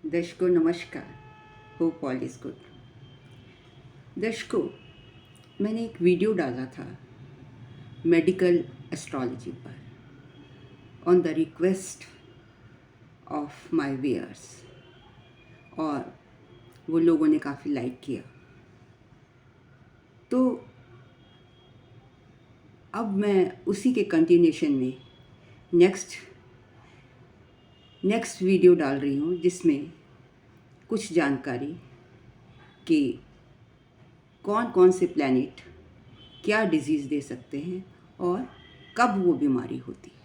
दर्शकों नमस्कार। Hope all is good. दर्शकों, मैंने एक वीडियो डाला था मेडिकल एस्ट्रोलॉजी पर on the request of my viewers और वो लोगों ने काफ़ी लाइक किया। तो अब मैं उसी के कंटिन्यूशन में नेक्स्ट वीडियो डाल रही हूँ, जिसमें कुछ जानकारी कि कौन कौन से प्लैनेट क्या डिजीज़ दे सकते हैं और कब वो बीमारी होती है।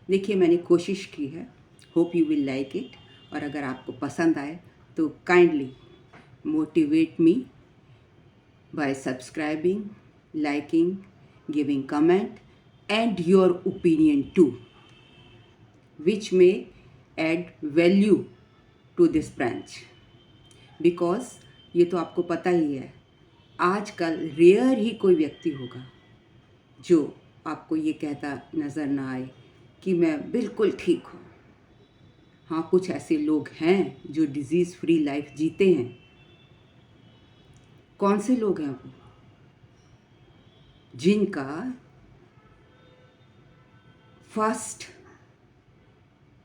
देखिए, मैंने कोशिश की है। Hope you will like it. और अगर आपको पसंद आए तो kindly motivate me by subscribing, liking, giving comment and your opinion too, which may add value to this branch. Because ये तो आपको पता ही है, आजकल रेयर ही कोई व्यक्ति होगा जो आपको ये कहता नज़र ना आए कि मैं बिल्कुल ठीक हूँ। हाँ, कुछ ऐसे लोग हैं जो डिज़ीज़ फ्री लाइफ जीते हैं। कौन से लोग हैं वो? जिनका फर्स्ट,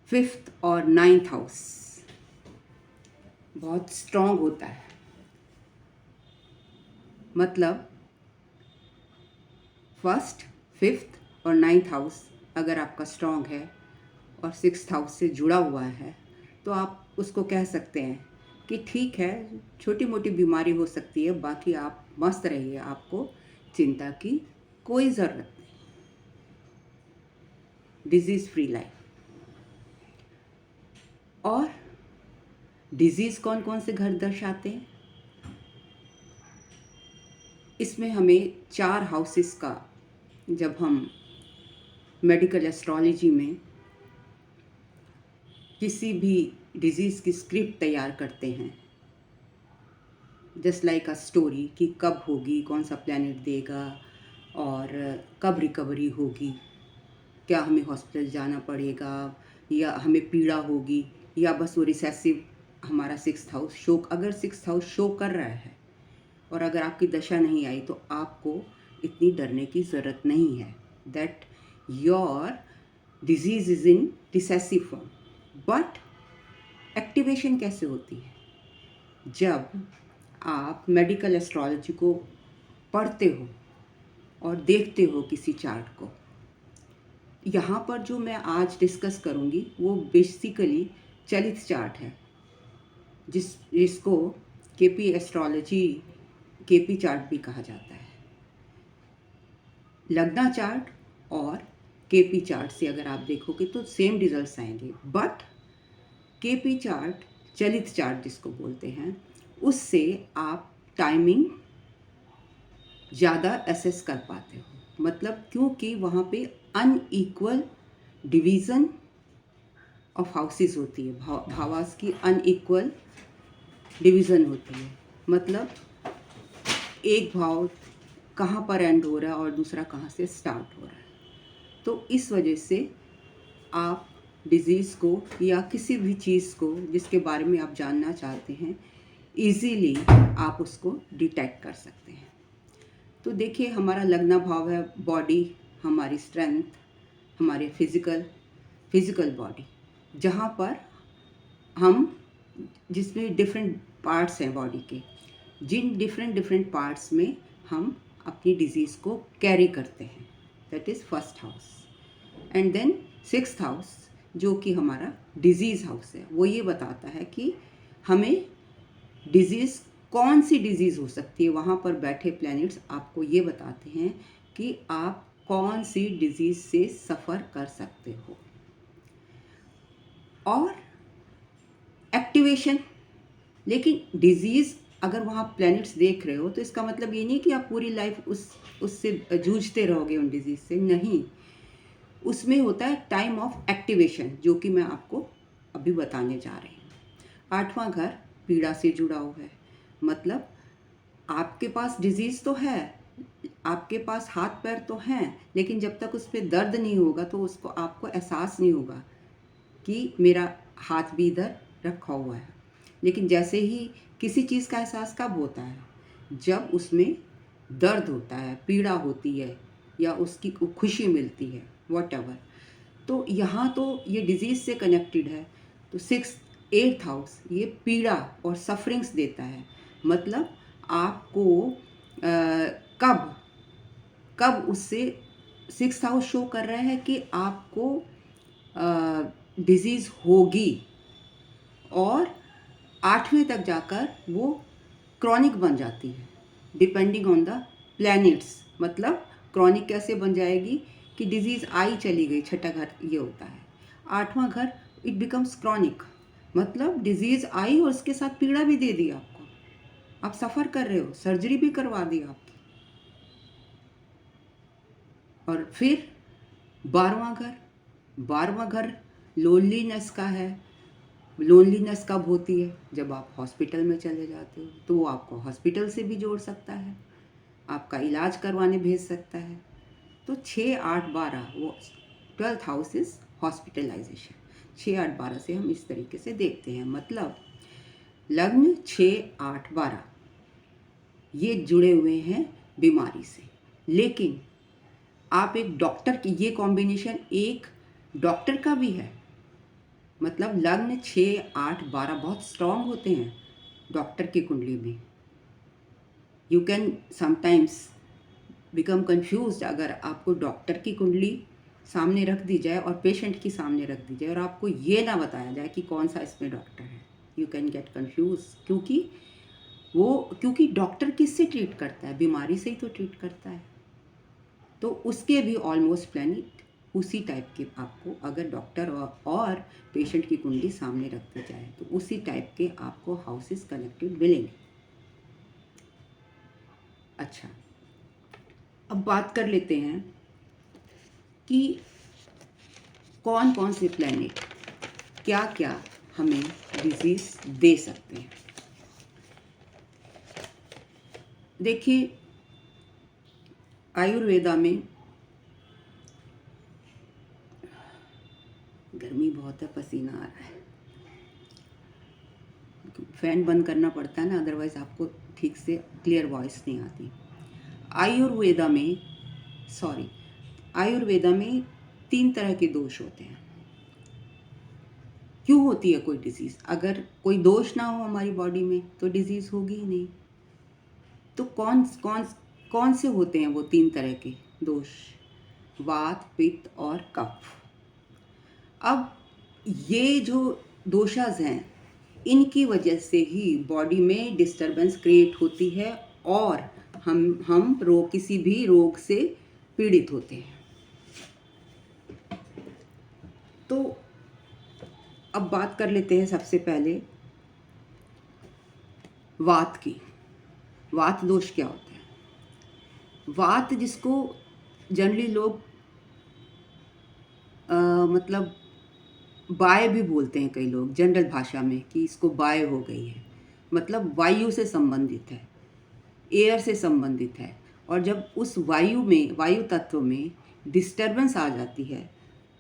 फिफ्थ और नाइन्थ हाउस बहुत स्ट्रॉन्ग होता है। मतलब फर्स्ट, फिफ्थ और नाइन्थ हाउस अगर आपका स्ट्रॉन्ग है और सिक्स्थ हाउस से जुड़ा हुआ है, तो आप उसको कह सकते हैं कि ठीक है, छोटी मोटी बीमारी हो सकती है, बाकी आप मस्त रहिए, आपको चिंता की कोई ज़रूरत नहीं। Disease free life. और डिजीज़ कौन कौन से घर दर्शाते हैं? इसमें हमें 4 हाउसेस का, जब हम मेडिकल एस्ट्रोलॉजी में किसी भी डिजीज़ की स्क्रिप्ट तैयार करते हैं, जस्ट लाइक अ स्टोरी, कि कब होगी, कौन सा प्लैनेट देगा और कब रिकवरी होगी, क्या हमें हॉस्पिटल जाना पड़ेगा या हमें पीड़ा होगी, या बस वो रिसेसिव हमारा सिक्स्थ हाउस शो, अगर सिक्स्थ हाउस शो कर रहा है और अगर आपकी दशा नहीं आई तो आपको इतनी डरने की ज़रूरत नहीं है। That your disease is in recessive form. But activation कैसे होती है? जब आप मेडिकल एस्ट्रोलॉजी को पढ़ते हो और देखते हो किसी चार्ट को। यहाँ पर जो मैं आज डिस्कस करूँगी वो बेसिकली चलित चार्ट है, जिसको केपी एस्ट्रोलॉजी, केपी चार्ट भी कहा जाता है। लग्ना चार्ट और केपी चार्ट से अगर आप देखोगे तो सेम रिजल्ट्स आएंगे, बट केपी चार्ट, चलित चार्ट जिसको बोलते हैं, उससे आप टाइमिंग ज़्यादा एसेस कर पाते हो। मतलब क्योंकि वहाँ पे अनइक्वल डिवीज़न ऑफ हाउसेस होती है, भावास की अनइक्वल डिवीज़न होती है। मतलब एक भाव कहाँ पर एंड हो रहा है और दूसरा कहाँ से स्टार्ट हो रहा है। तो इस वजह से आप डिज़ीज़ को या किसी भी चीज़ को जिसके बारे में आप जानना चाहते हैं, इजीली आप उसको डिटेक्ट कर सकते हैं। तो देखिए, हमारा लग्ना भाव है बॉडी, हमारी स्ट्रेंथ, हमारे फिज़िकल बॉडी, जहाँ पर हम, जिसमें डिफरेंट पार्ट्स हैं बॉडी के, जिन डिफरेंट पार्ट्स में हम अपनी डिजीज़ को कैरी करते हैं, that is first house. And then sixth house, जो कि हमारा डिजीज़ हाउस है, वो ये बताता है कि हमें डिजीज़, कौन सी डिजीज़ हो सकती है। वहाँ पर बैठे प्लैनेट्स आपको ये बताते हैं कि आप कौन सी डिजीज़ से सफ़र कर सकते हो। और एक्टिवेशन, लेकिन डिजीज़ अगर वहाँ प्लैनेट्स देख रहे हो तो इसका मतलब ये नहीं कि आप पूरी लाइफ उससे जूझते रहोगे उन डिजीज़ से, नहीं। उसमें होता है टाइम ऑफ एक्टिवेशन, जो कि मैं आपको अभी बताने जा रही हूँ। 8वां घर पीड़ा से जुड़ा हुआ है। मतलब आपके पास डिजीज़ तो है, आपके पास हाथ पैर तो हैं, लेकिन जब तक उस पर दर्द नहीं होगा तो उसको आपको एहसास नहीं होगा कि मेरा हाथ भी इधर रखा हुआ है। लेकिन जैसे ही किसी चीज़ का एहसास कब होता है, जब उसमें दर्द होता है, पीड़ा होती है या उसकी खुशी मिलती है, वॉटएवर। तो यहाँ तो ये डिज़ीज़ से कनेक्टेड है। तो 6th 8th हाउस ये पीड़ा और सफरिंग्स देता है। मतलब आपको कब कब उससे 6th हाउस शो कर रहा है कि आपको डिज़ीज़ होगी, और 8वें तक जाकर वो क्रॉनिक बन जाती है, डिपेंडिंग ऑन द प्लैनेट्स। मतलब क्रॉनिक कैसे बन जाएगी कि डिजीज़ आई चली गई, छठा घर ये होता है। 8वां घर इट बिकम्स क्रॉनिक, मतलब डिजीज़ आई और उसके साथ पीड़ा भी दे दी आपको, आप सफ़र कर रहे हो, सर्जरी भी करवा दी आपकी। और फिर 12वां घर लोनलीनेस का है। लोनलीनेस कब होती है, जब आप हॉस्पिटल में चले जाते हो, तो वो आपको हॉस्पिटल से भी जोड़ सकता है, आपका इलाज करवाने भेज सकता है। तो 6 8 12 वो 12th हाउस इज हॉस्पिटलाइजेशन। 6 8 12 से हम इस तरीके से देखते हैं। मतलब लग्न 6 8 12 ये जुड़े हुए हैं बीमारी से। लेकिन आप एक डॉक्टर की, ये कॉम्बिनेशन एक डॉक्टर का भी है। मतलब लग्न 6 8 12 बहुत स्ट्रांग होते हैं डॉक्टर की कुंडली में। You can sometimes become confused अगर आपको डॉक्टर की कुंडली सामने रख दी जाए और पेशेंट की सामने रख दी जाए और आपको ये ना बताया जाए कि कौन सा इसमें डॉक्टर है। यू कैन गेट कन्फ्यूज, क्योंकि डॉक्टर किससे ट्रीट करता है, बीमारी से ही तो ट्रीट करता है। तो उसके भी ऑलमोस्ट प्लैनेट उसी टाइप के आपको, अगर डॉक्टर और पेशेंट की कुंडली सामने रख दी जाए तो उसी टाइप के आपको हाउसेस कनेक्टेड मिलेंगे। अच्छा, अब बात कर लेते हैं कि कौन कौन से प्लैनेट क्या क्या हमें डिजीज़ दे सकते हैं। देखिए, आयुर्वेदा में, गर्मी बहुत है, पसीना आ रहा है, फैन बंद करना पड़ता है ना, अदरवाइज़ आपको ठीक से क्लियर वॉइस नहीं आती। आयुर्वेदा में 3 तरह के दोष होते हैं। क्यों होती है कोई डिज़ीज़? अगर कोई दोष ना हो हमारी बॉडी में तो डिज़ीज़ होगी ही नहीं। तो कौन से होते हैं वो 3 तरह के दोष? वात, पित्त और कफ। अब ये जो दोषाज हैं, इनकी वजह से ही बॉडी में डिस्टरबेंस क्रिएट होती है और हम किसी भी रोग से पीड़ित होते हैं। तो अब बात कर लेते हैं सबसे पहले वात की। वात दोष क्या होता है? वात जिसको जनरली लोग मतलब बाय भी बोलते हैं कई लोग जनरल भाषा में, कि इसको बाय हो गई है। मतलब वायु से संबंधित है, एयर से संबंधित है। और जब उस वायु तत्व में डिस्टरबेंस आ जाती है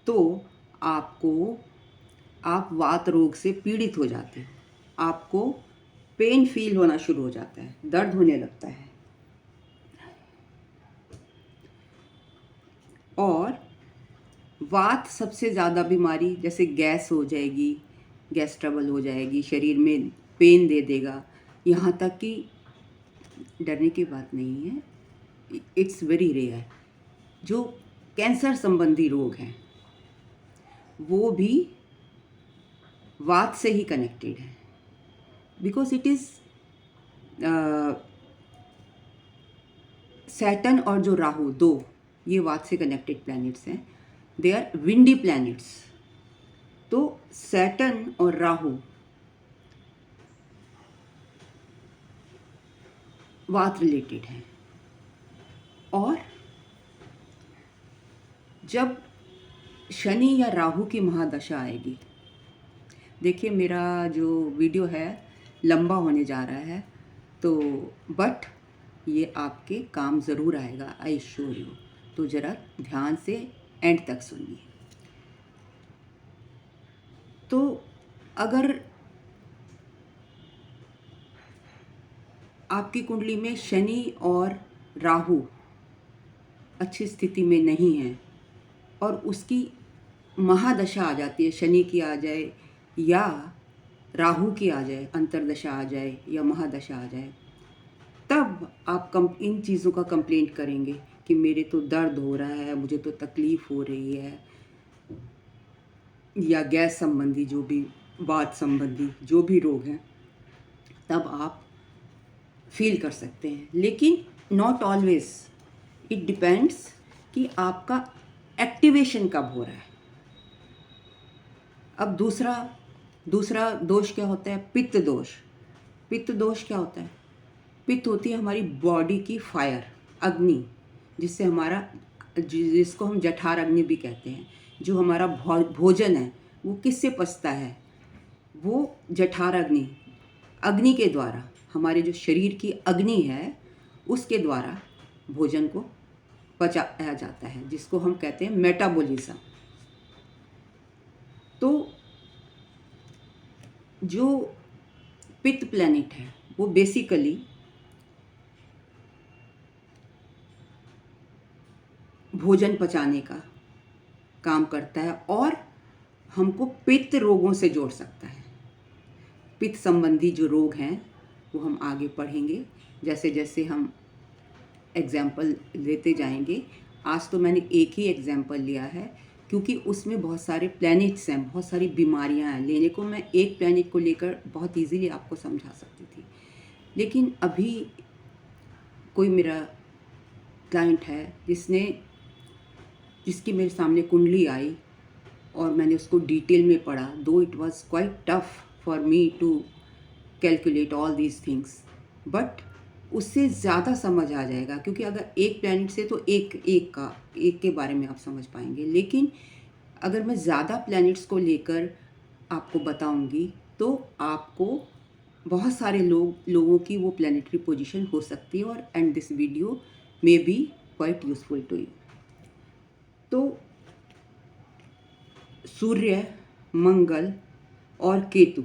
तो आप वात रोग से पीड़ित हो जाते हो। आपको पेन फील होना शुरू हो जाता है, दर्द होने लगता है। और वात सबसे ज़्यादा बीमारी, जैसे गैस हो जाएगी, गैस ट्रबल हो जाएगी, शरीर में पेन दे देगा। यहाँ तक कि डरने की बात नहीं है, इट्स वेरी रेयर। जो कैंसर संबंधी रोग हैं वो भी वात से ही कनेक्टेड है, बिकॉज इट इज़ सैटर्न और जो राहु, दो ये वात से कनेक्टेड प्लैनेट्स हैं। They are windy planets. तो सैटर्न और राहु वात रिलेटेड है। और जब शनि या राहु की महादशा आएगी, देखिए मेरा जो वीडियो है लंबा होने जा रहा है, तो बट ये आपके काम ज़रूर आएगा, आई श्योर यू। तो ज़रा ध्यान से एंड तक सुनिए। तो अगर आपकी कुंडली में शनि और राहु अच्छी स्थिति में नहीं है और उसकी महादशा आ जाती है, शनि की आ जाए या राहु की आ जाए, अंतर्दशा आ जाए या महादशा आ जाए, तब आप इन चीज़ों का कंप्लेंट करेंगे कि मेरे तो दर्द हो रहा है, मुझे तो तकलीफ़ हो रही है, या गैस संबंधी जो भी, वात संबंधी जो भी रोग हैं, तब आप फील कर सकते हैं। लेकिन नॉट ऑलवेज, इट डिपेंड्स कि आपका एक्टिवेशन कब हो रहा है। अब दूसरा दोष क्या होता है? पित्त दोष। पित्त दोष क्या होता है? पित्त होती है हमारी बॉडी की फायर, अग्नि, जिसको हम जठर अग्नि भी कहते हैं। जो हमारा भोजन है वो किससे पचता है? वो जठर अग्नि, अग्नि के द्वारा, हमारे जो शरीर की अग्नि है उसके द्वारा भोजन को पचाया जाता है, जिसको हम कहते हैं मेटाबॉलिज्म। तो जो पित्त प्लैनेट है वो बेसिकली भोजन पचाने का काम करता है और हमको पित्त रोगों से जोड़ सकता है। पित्त संबंधी जो रोग हैं वो हम आगे पढ़ेंगे जैसे जैसे हम एग्जाम्पल लेते जाएंगे। आज तो मैंने एक ही एग्जाम्पल लिया है क्योंकि उसमें बहुत सारे प्लैनेट्स हैं, बहुत सारी बीमारियां हैं। लेने को मैं एक प्लैनेट को लेकर बहुत इजीली आपको समझा सकती थी, लेकिन अभी कोई मेरा क्लाइंट है जिसकी मेरे सामने कुंडली आई और मैंने उसको डिटेल में पढ़ा, though it was quite tough for me to calculate all these things, but उससे ज़्यादा समझ आ जाएगा क्योंकि अगर एक प्लैनेट से तो एक के बारे में आप समझ पाएंगे। लेकिन अगर मैं ज़्यादा प्लैनेट्स को लेकर आपको बताऊंगी तो आपको बहुत सारे लोगों की वो प्लैनेटरी पोजीशन हो सकती है और and this video may be quite useful to you. तो सूर्य, मंगल और केतु,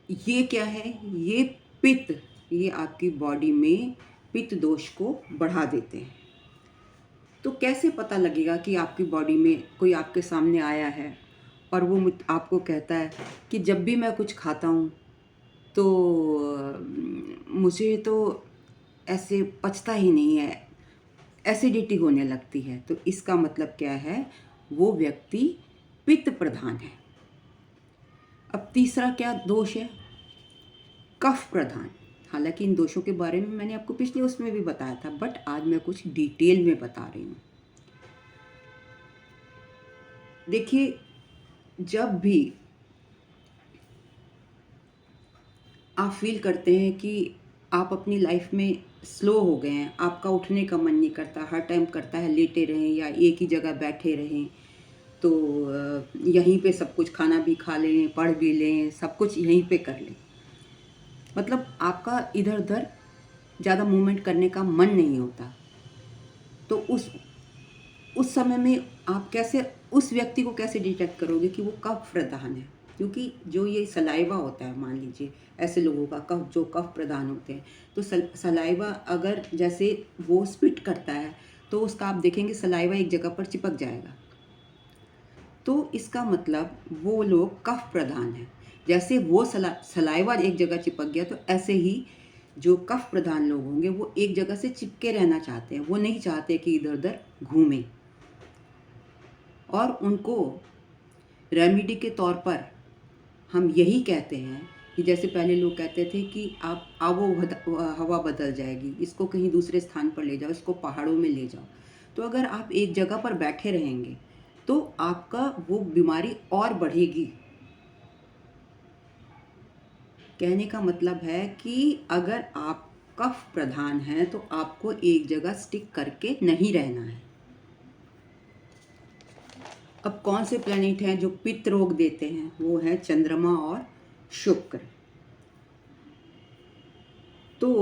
ये क्या है? ये पित्त, ये आपकी बॉडी में पित्त दोष को बढ़ा देते हैं। तो कैसे पता लगेगा कि आपकी बॉडी में कोई आपके सामने आया है और वो आपको कहता है कि जब भी मैं कुछ खाता हूँ तो मुझे तो ऐसे पचता ही नहीं है, एसिडिटी होने लगती है, तो इसका मतलब क्या है? वो व्यक्ति पित्त प्रधान है। अब तीसरा क्या दोष है? कफ प्रधान। हालांकि इन दोषों के बारे में मैंने आपको पिछले उसमें भी बताया था, बट आज मैं कुछ डिटेल में बता रही हूँ। देखिए, जब भी आप फील करते हैं कि आप अपनी लाइफ में स्लो हो गए हैं, आपका उठने का मन नहीं करता, हर टाइम करता है लेटे रहें या एक ही जगह बैठे रहें, तो यहीं पे सब कुछ, खाना भी खा लें, पढ़ भी लें, सब कुछ यहीं पे कर लें, मतलब आपका इधर उधर ज़्यादा मूवमेंट करने का मन नहीं होता। तो उस समय में आप कैसे उस व्यक्ति को कैसे डिटेक्ट करोगे कि वो कफ प्रधान है? क्योंकि जो ये सलाइवा होता है, मान लीजिए ऐसे लोगों का जो कफ प्रधान होते हैं, तो सलाइवा अगर जैसे वो स्पिट करता है तो उसका आप देखेंगे सलाइवा एक जगह पर चिपक जाएगा, तो इसका मतलब वो लोग कफ प्रधान है। जैसे वो सलाइवा एक जगह चिपक गया, तो ऐसे ही जो कफ प्रधान लोग होंगे वो एक जगह से चिपके रहना चाहते हैं, वो नहीं चाहते कि इधर उधर घूमें। और उनको रेमेडी के तौर पर हम यही कहते हैं कि जैसे पहले लोग कहते थे कि आप हवा बदल जाएगी, इसको कहीं दूसरे स्थान पर ले जाओ, इसको पहाड़ों में ले जाओ। तो अगर आप एक जगह पर बैठे रहेंगे तो आपका वो बीमारी और बढ़ेगी। कहने का मतलब है कि अगर आप कफ प्रधान हैं तो आपको एक जगह स्टिक करके नहीं रहना है। अब कौन से प्लैनेट हैं जो पित्त रोग देते हैं? वो है चंद्रमा और शुक्र। तो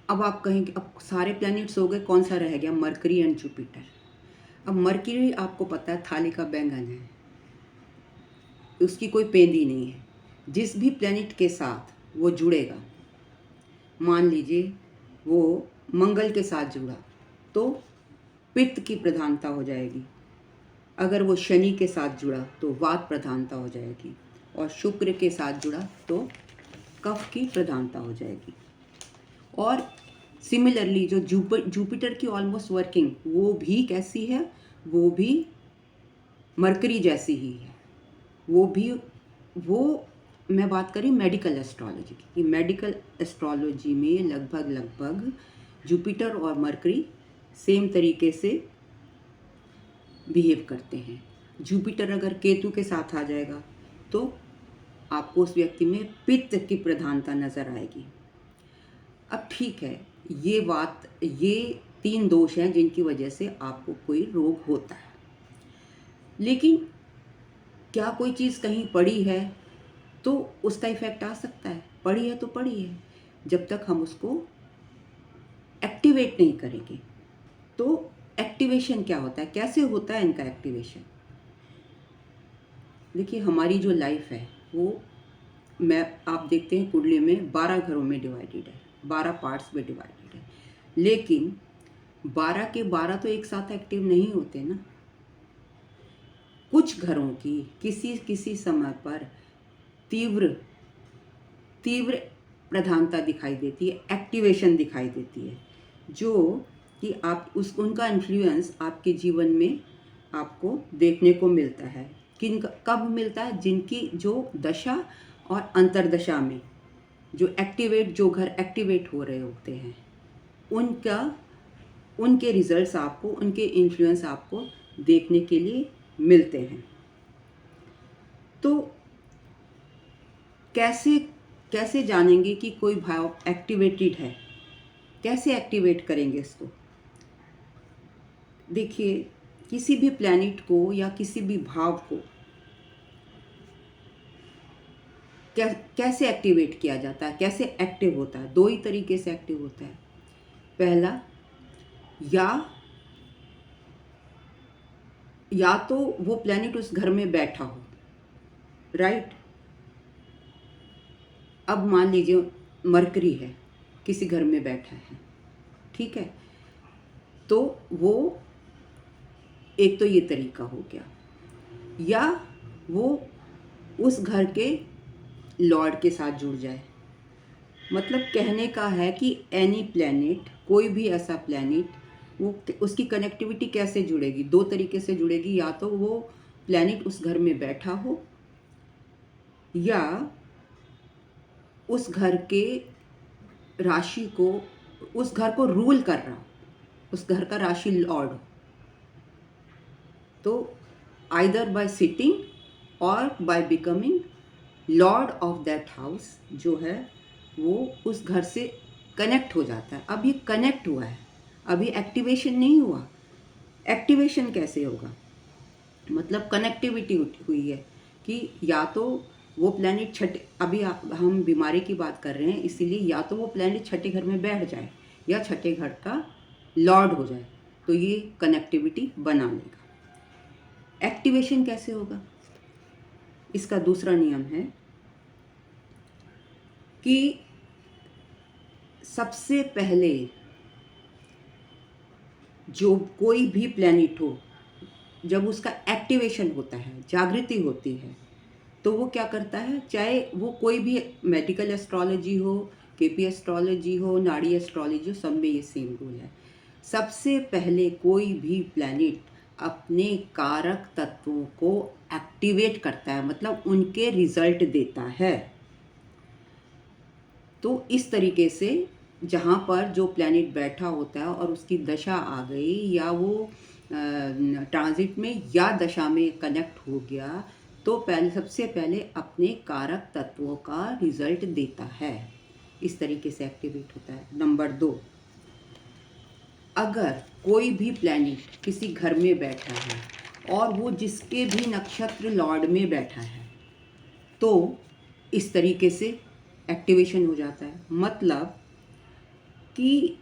अब आप कहेंगे अब सारे प्लैनेट्स हो गए, कौन सा रह गया? Mercury and Jupiter. अब मरकरी आपको पता है थाली का बैंगन है, उसकी कोई पेंदी नहीं है, जिस भी प्लैनेट के साथ वो जुड़ेगा, मान लीजिए वो मंगल के साथ जुड़ा तो पित्त की प्रधानता हो जाएगी, अगर वो शनि के साथ जुड़ा तो वात प्रधानता हो जाएगी, और शुक्र के साथ जुड़ा तो कफ की प्रधानता हो जाएगी। और सिमिलरली जो जुपिटर की ऑलमोस्ट वर्किंग वो भी कैसी है, वो भी मरकरी जैसी ही है। वो मैं बात करी मेडिकल एस्ट्रोलॉजी की, कि मेडिकल एस्ट्रोलॉजी में लगभग जुपिटर और मरकरी सेम तरीके से बिहेव करते हैं। जुपिटर अगर केतु के साथ आ जाएगा तो आपको उस व्यक्ति में पित्त की प्रधानता नज़र आएगी। अब ठीक है, ये 3 दोष हैं जिनकी वजह से आपको कोई रोग होता है, लेकिन क्या कोई चीज़ कहीं पड़ी है तो उसका इफेक्ट आ सकता है? पड़ी है तो पड़ी है, जब तक हम उसको एक्टिवेट नहीं करेंगे। तो एक्टिवेशन क्या होता है, कैसे होता है इनका एक्टिवेशन? देखिए, हमारी जो लाइफ है वो आप देखते हैं कुंडली में 12 घरों में डिवाइडेड है, 12 पार्ट्स में डिवाइडेड है, लेकिन 12 के 12 तो एक साथ एक्टिव नहीं होते ना। कुछ घरों की किसी समय पर तीव्र तीव्र प्रधानता दिखाई देती है, एक्टिवेशन दिखाई देती है, जो कि आप उनका इन्फ्लुएंस आपके जीवन में आपको देखने को मिलता है। कब मिलता है? जिनकी जो दशा और अंतर्दशा में जो घर एक्टिवेट हो रहे होते हैं, उनके रिजल्ट्स आपको, उनके इन्फ्लुएंस आपको देखने के लिए मिलते हैं। तो कैसे जानेंगे कि कोई भाव एक्टिवेटेड है? कैसे एक्टिवेट करेंगे इसको? देखिए, किसी भी प्लैनेट को या किसी भी भाव को कैसे एक्टिवेट किया जाता है, कैसे एक्टिव होता है? 2 ही तरीके से एक्टिव होता है। पहला, या तो वो प्लैनेट उस घर में बैठा हो, राइट? अब मान लीजिए मरकरी है, किसी घर में बैठा है, ठीक है, तो वो एक तो ये तरीका हो गया, या वो उस घर के लॉर्ड के साथ जुड़ जाए। मतलब कहने का है कि एनी प्लैनेट, कोई भी ऐसा प्लैनेट, वो उसकी कनेक्टिविटी कैसे जुड़ेगी? 2 तरीके से जुड़ेगी, या तो वो प्लैनेट उस घर में बैठा हो, या उस घर के राशि को, उस घर को रूल कर रहा हो, उस घर का राशि लॉर्ड हो। तो आइदर बाय सिटिंग और by becoming Lord of that house जो है वो उस घर से कनेक्ट हो जाता है। अब ये कनेक्ट हुआ है, अभी एक्टिवेशन नहीं हुआ। एक्टिवेशन कैसे होगा? मतलब कनेक्टिविटी हुई है कि या तो वो प्लैनेट हम बीमारी की बात कर रहे हैं, इसीलिए या तो वो प्लैनेट छठे घर में बैठ जाए या छठे घर का लॉर्ड हो जाए, तो ये कनेक्टिविटी बना लेगा। एक्टिवेशन कैसे होगा? इसका दूसरा नियम है कि सबसे पहले जो कोई भी प्लैनेट हो, जब उसका एक्टिवेशन होता है, जागृति होती है, तो वो क्या करता है, चाहे वो कोई भी मेडिकल एस्ट्रोलॉजी हो, केपी एस्ट्रोलॉजी हो, नाड़ी एस्ट्रोलॉजी हो, सब में ये सेम रूल है। सबसे पहले कोई भी प्लैनेट अपने कारक तत्वों को एक्टिवेट करता है, मतलब उनके रिजल्ट देता है। तो इस तरीके से जहाँ पर जो प्लैनेट बैठा होता है और उसकी दशा आ गई, या वो ट्रांजिट में या दशा में कनेक्ट हो गया, तो सबसे पहले अपने कारक तत्वों का रिजल्ट देता है। इस तरीके से एक्टिवेट होता है। नंबर 2, अगर कोई भी प्लैनेट किसी घर में बैठा है और वो जिसके भी नक्षत्र लॉर्ड में बैठा है, तो इस तरीके से एक्टिवेशन हो जाता है। मतलब कि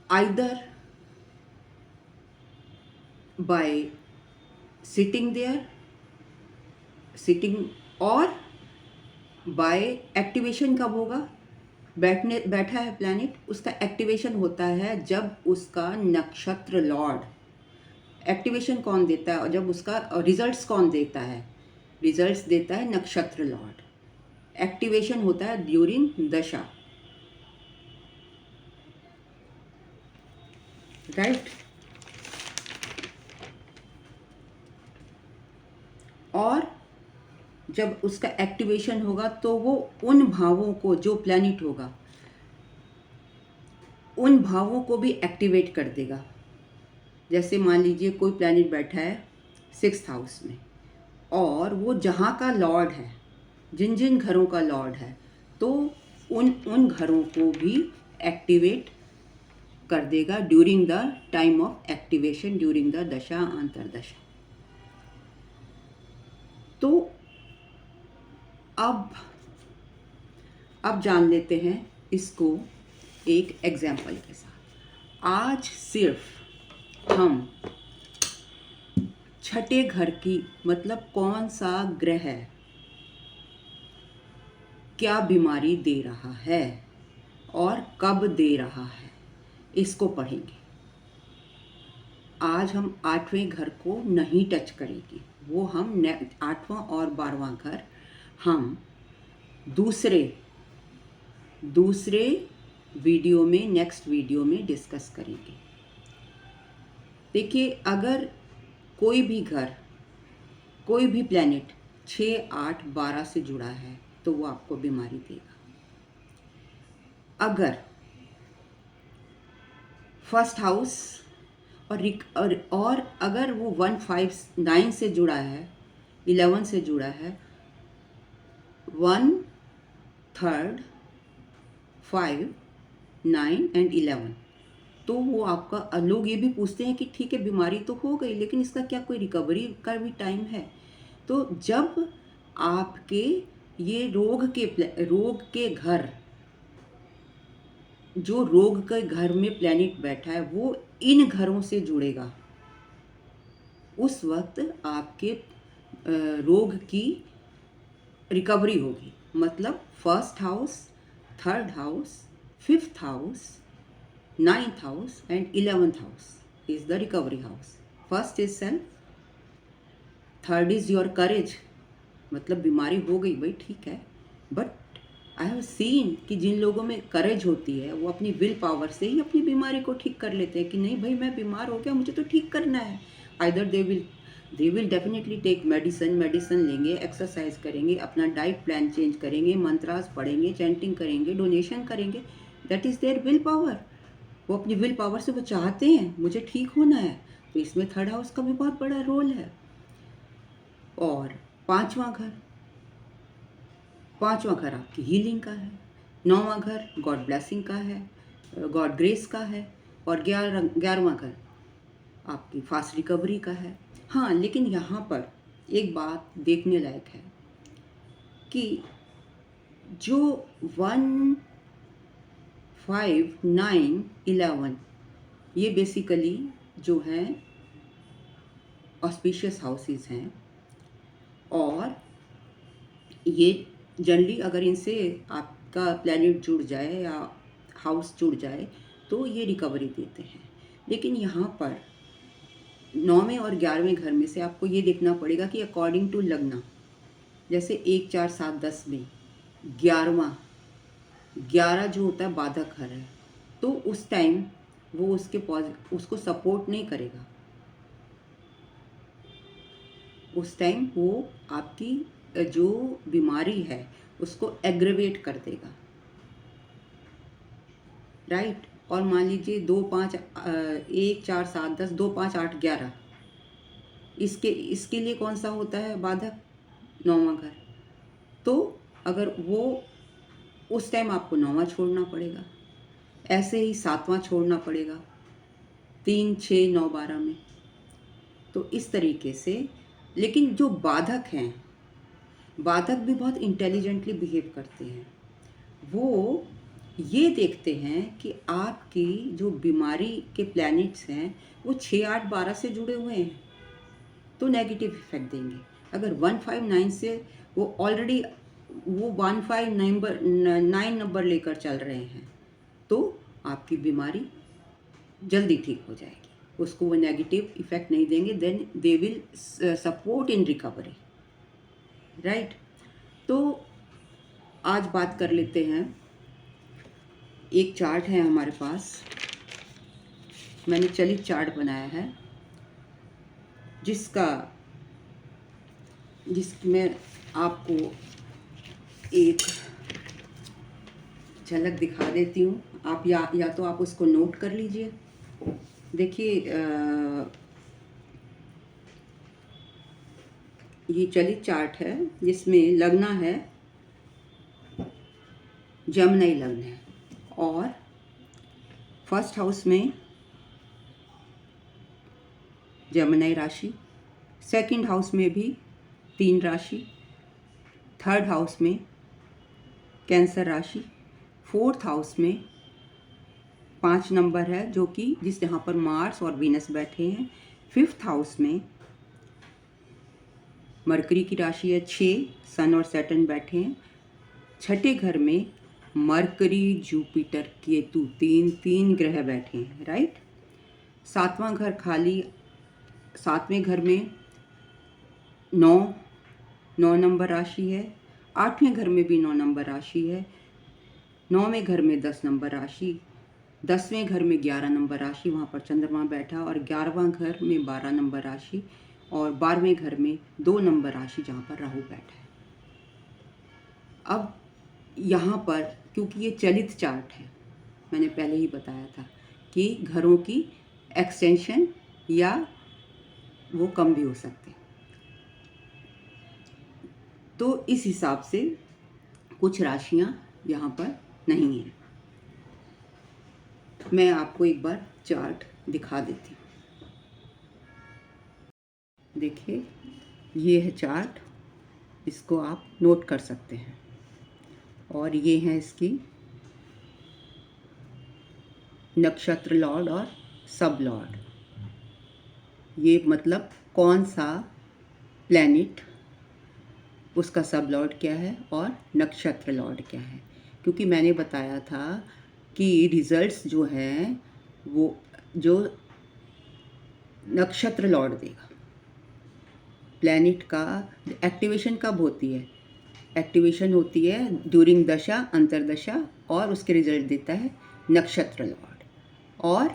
either by sitting there sitting, और बाय एक्टिवेशन कब होगा? बैठा है प्लैनेट, उसका एक्टिवेशन होता है जब उसका नक्षत्र लॉर्ड, एक्टिवेशन कौन देता है और जब उसका रिजल्ट्स कौन देता है? रिजल्ट्स देता है नक्षत्र लॉर्ड। एक्टिवेशन होता है ड्यूरिंग दशा, राइट। और जब उसका एक्टिवेशन होगा तो वो उन भावों को, जो प्लैनेट होगा उन भावों को भी एक्टिवेट कर देगा। जैसे मान लीजिए कोई प्लैनेट बैठा है 6th हाउस में, और वो जहाँ का लॉर्ड है, जिन जिन घरों का लॉर्ड है, तो उन उन घरों को भी एक्टिवेट कर देगा during the time of activation, during the दशा अंतरदशा। तो अब जान लेते हैं इसको एक एग्जाम्पल के साथ। आज सिर्फ हम छठे घर की, मतलब कौन सा ग्रह क्या बीमारी दे रहा है और कब दे रहा है, इसको पढ़ेंगे। आज हम 8वें घर को नहीं टच करेंगे, वो हम 8वां और 12वां घर हम दूसरे वीडियो में, नेक्स्ट वीडियो में डिस्कस करेंगे। देखिए, अगर कोई भी घर, कोई भी प्लैनेट 6, 8, 12 से जुड़ा है तो वो आपको बीमारी देगा। अगर फर्स्ट हाउस और अगर वो 1, 5, 9 से जुड़ा है, 11 से जुड़ा है, 1, 3, 5, 9 एंड 11, तो वो आपका, लोग ये भी पूछते हैं कि ठीक है बीमारी तो हो गई, लेकिन इसका क्या कोई रिकवरी का भी टाइम है? तो जब आपके ये रोग के घर, जो रोग के घर में प्लैनेट बैठा है वो इन घरों से जुड़ेगा, उस वक्त आपके रोग की रिकवरी होगी। मतलब first house, 3rd house, 5th house, 9th house and 11th house is the recovery house. First is self, 3rd is your करेज, मतलब बीमारी हो गई भाई ठीक है, बट आई हैव सीन कि जिन लोगों में करेज होती है वो अपनी विल पावर से ही अपनी बीमारी को ठीक कर लेते हैं कि नहीं भाई मैं बीमार हो गया, मुझे तो ठीक करना है। Either they will definitely take medicine लेंगे, एक्सरसाइज करेंगे, अपना डाइट प्लान चेंज करेंगे, मंत्रास पढ़ेंगे, चैंटिंग करेंगे, डोनेशन करेंगे, that is their will power. वो अपनी विल पावर से वो चाहते हैं मुझे ठीक होना है, तो इसमें 3rd हाउस का भी बहुत बड़ा रोल है। और 5वां घर आपकी हीलिंग का है, 9वां घर गॉड ब्लेसिंग का है, गॉड ग्रेस का है, और 11वां घर आपकी फास्ट रिकवरी का है। हाँ, लेकिन यहाँ पर एक बात देखने लायक है कि जो 1, 5, 9, 11 ये बेसिकली जो हैं ऑस्पिशियस हाउसेस हैं, और ये जनरली अगर इनसे आपका प्लैनेट जुड़ जाए या हाउस जुड़ जाए तो ये रिकवरी देते हैं। लेकिन यहाँ पर 9वें और 11वें घर में से आपको ये देखना पड़ेगा कि अकॉर्डिंग टू लग्न, जैसे 1, 4, 7, 10 में 11 जो होता है बाधक घर है, तो उस टाइम वो उसको सपोर्ट नहीं करेगा, उस टाइम वो आपकी जो बीमारी है उसको एग्रेवेट कर देगा, राइट। और मान लीजिए 2, 5, 1, 4, 7, 10, 2, 5, 8, 11 इसके लिए कौन सा होता है बाधक? 9वां घर। तो अगर वो उस टाइम आपको 9वां छोड़ना पड़ेगा, ऐसे ही 7वां छोड़ना पड़ेगा 3, 6, 9, 12 में। तो इस तरीके से, लेकिन जो बाधक हैं, बाधक भी बहुत इंटेलिजेंटली बिहेव करते हैं। वो ये देखते हैं कि आपकी जो बीमारी के प्लैनेट्स हैं वो 6, 8, 12 से जुड़े हुए हैं तो नेगेटिव इफेक्ट देंगे, अगर 159 से वो ऑलरेडी वो 159 नंबर लेकर चल रहे हैं तो आपकी बीमारी जल्दी ठीक हो जाएगी, उसको वो नेगेटिव इफेक्ट नहीं देंगे, then they will support in recovery, right. तो आज बात कर लेते हैं, एक चार्ट है हमारे पास, मैंने चलित चार्ट बनाया है जिसमें आपको एक झलक दिखा देती हूँ। आप या तो आप उसको नोट कर लीजिए। देखिए ये चलित चार्ट है जिसमें लग्न है, जमनई लग्न है, और फर्स्ट हाउस में जमनई राशि, सेकंड हाउस में भी 3 राशि, थर्ड हाउस में कैंसर राशि, फोर्थ हाउस में 5 नंबर है जो कि यहाँ पर मार्स और वीनस बैठे हैं, फिफ्थ हाउस में मरकरी की राशि है, 6 सन और सैटर्न बैठे हैं, छठे घर में मरकरी जुपिटर केतु तीन ग्रह बैठे हैं, राइट। सातवां घर खाली, सातवें घर में 9 नंबर राशि है, आठवें घर में भी 9 नंबर राशि है, 9वें घर में 10 नंबर राशि, 10वें घर में 11 नंबर राशि, वहाँ पर चंद्रमा बैठा, और 11वां घर में 12 नंबर राशि, और 12वें घर में 2 नंबर राशि जहाँ पर राहु बैठा है। अब यहाँ पर क्योंकि ये चलित चार्ट है, मैंने पहले ही बताया था कि घरों की एक्सटेंशन या वो कम भी हो सकते हैं, तो इस हिसाब से कुछ राशियाँ यहाँ पर नहीं हैं। मैं आपको एक बार चार्ट दिखा देती हूँ। देखिए ये है चार्ट, इसको आप नोट कर सकते हैं, और ये हैं इसकी नक्षत्र लॉर्ड और सब लॉर्ड, ये मतलब कौन सा प्लैनेट, उसका सब लॉर्ड क्या है और नक्षत्र लॉर्ड क्या है, क्योंकि मैंने बताया था कि रिजल्ट्स जो हैं वो जो नक्षत्र लॉर्ड देगा, प्लैनेट का एक्टिवेशन कब होती है, एक्टिवेशन होती है ड्यूरिंग दशा, अंतरदशा, और उसके रिजल्ट देता है नक्षत्र लॉर्ड। और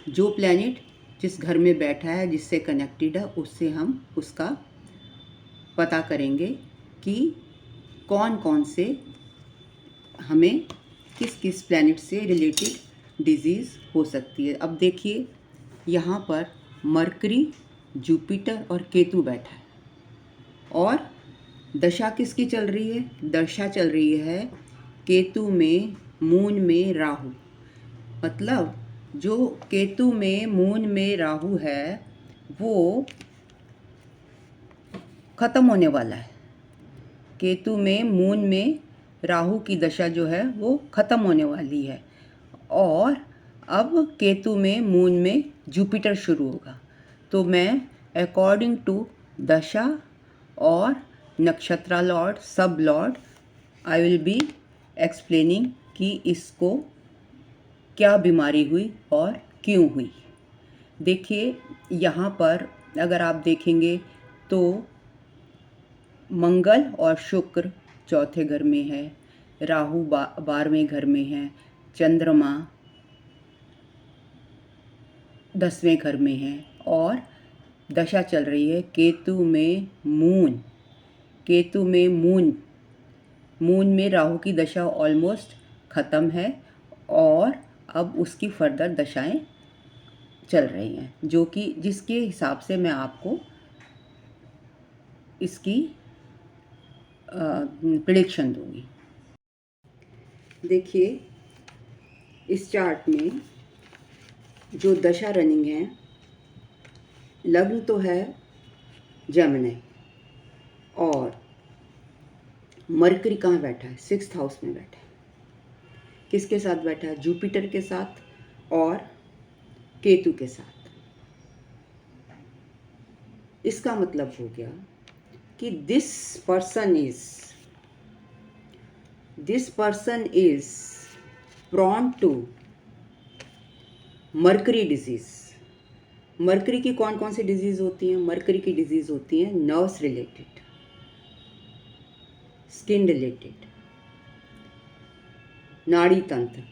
जो प्लैनेट जिस घर में बैठा है, जिससे कनेक्टेड है, उससे हम उसका पता करेंगे कि कौन कौन से हमें किस किस प्लैनेट से रिलेटेड डिजीज़ हो सकती है। अब देखिए यहाँ पर मरकरी, जुपिटर और केतु बैठा है, और दशा किसकी चल रही है, दशा चल रही है केतु में मून में राहु, मतलब जो केतु में मून में राहु है वो ख़त्म होने वाला है, केतु में मून में राहु की दशा जो है वो ख़त्म होने वाली है, और अब केतु में मून में जुपिटर शुरू होगा। तो मैं अकॉर्डिंग टू दशा और नक्षत्र लॉर्ड, सब Lord, I will be explaining कि इसको क्या बीमारी हुई और क्यों हुई। देखिए यहाँ पर अगर आप देखेंगे तो मंगल और शुक्र चौथे घर में है, राहु 12वें घर में है, चंद्रमा 10वें घर में है, और दशा चल रही है केतु में मून, केतु में मून में राहु की दशा ऑलमोस्ट ख़त्म है, और अब उसकी फर्दर दशाएं चल रही हैं, जो कि जिसके हिसाब से मैं आपको इसकी प्रेडिक्शन दूंगी। देखिए इस चार्ट में जो दशा रनिंग है, लग्न तो है जेमिनी, और मरकरी कहाँ बैठा है, 6th हाउस में बैठा है, किसके साथ बैठा है, जुपिटर के साथ और केतु के साथ। इसका मतलब हो गया कि this person is prone to Mercury disease. Mercury की कौन कौन सी डिजीज होती हैं? मर्करी की डिजीज होती हैं नर्व्स रिलेटेड, स्किन रिलेटेड, नाड़ी तंत्र,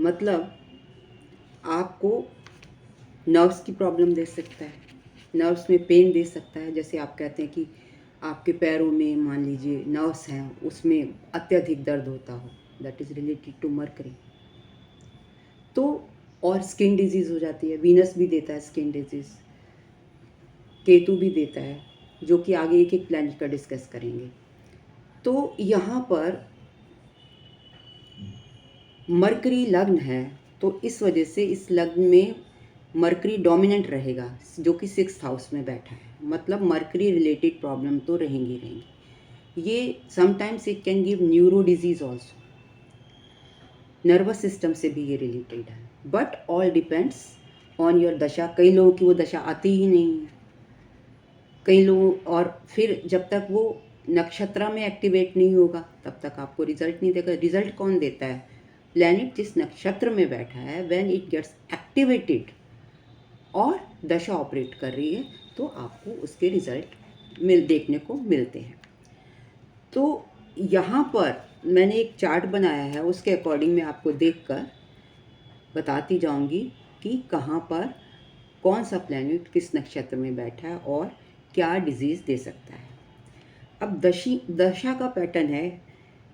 मतलब आपको नर्व्स की प्रॉब्लम दे सकता है, नर्व्स में पेन दे सकता है। जैसे आप कहते हैं कि आपके पैरों में मान लीजिए नर्व्स हैं, उसमें अत्यधिक दर्द होता हो, that is related to Mercury. तो और स्किन डिजीज़ हो जाती है, वीनस भी देता है स्किन डिजीज़, केतु भी देता है, जो कि आगे एक एक प्लैनेट का डिस्कस करेंगे। तो यहाँ पर मरकरी लग्न है, तो इस वजह से इस लग्न में मरकरी डोमिनेंट रहेगा, जो कि 6th हाउस में बैठा है। मतलब मरकरी रिलेटेड प्रॉब्लम तो रहेंगी। ये sometimes it can give neuro disease also, nervous system से भी ये रिलेटेड है। But all depends on your दशा। कई लोगों की वो दशा आती ही नहीं है, कई लोगों, और फिर जब तक वो नक्षत्र में एक्टिवेट नहीं होगा तब तक आपको रिजल्ट नहीं देगा। रिजल्ट कौन देता है? प्लैनेट जिस नक्षत्र में बैठा है, व्हेन इट गेट्स एक्टिवेटेड और दशा ऑपरेट कर रही है, तो आपको उसके रिजल्ट देखने को मिलते हैं। तो यहाँ पर मैंने एक चार्ट बनाया है, उसके अकॉर्डिंग मैं आपको देखकर बताती जाऊंगी कि कहाँ पर कौन सा प्लैनेट किस नक्षत्र में बैठा है और क्या डिजीज़ दे सकता है। अब दशा का पैटर्न है,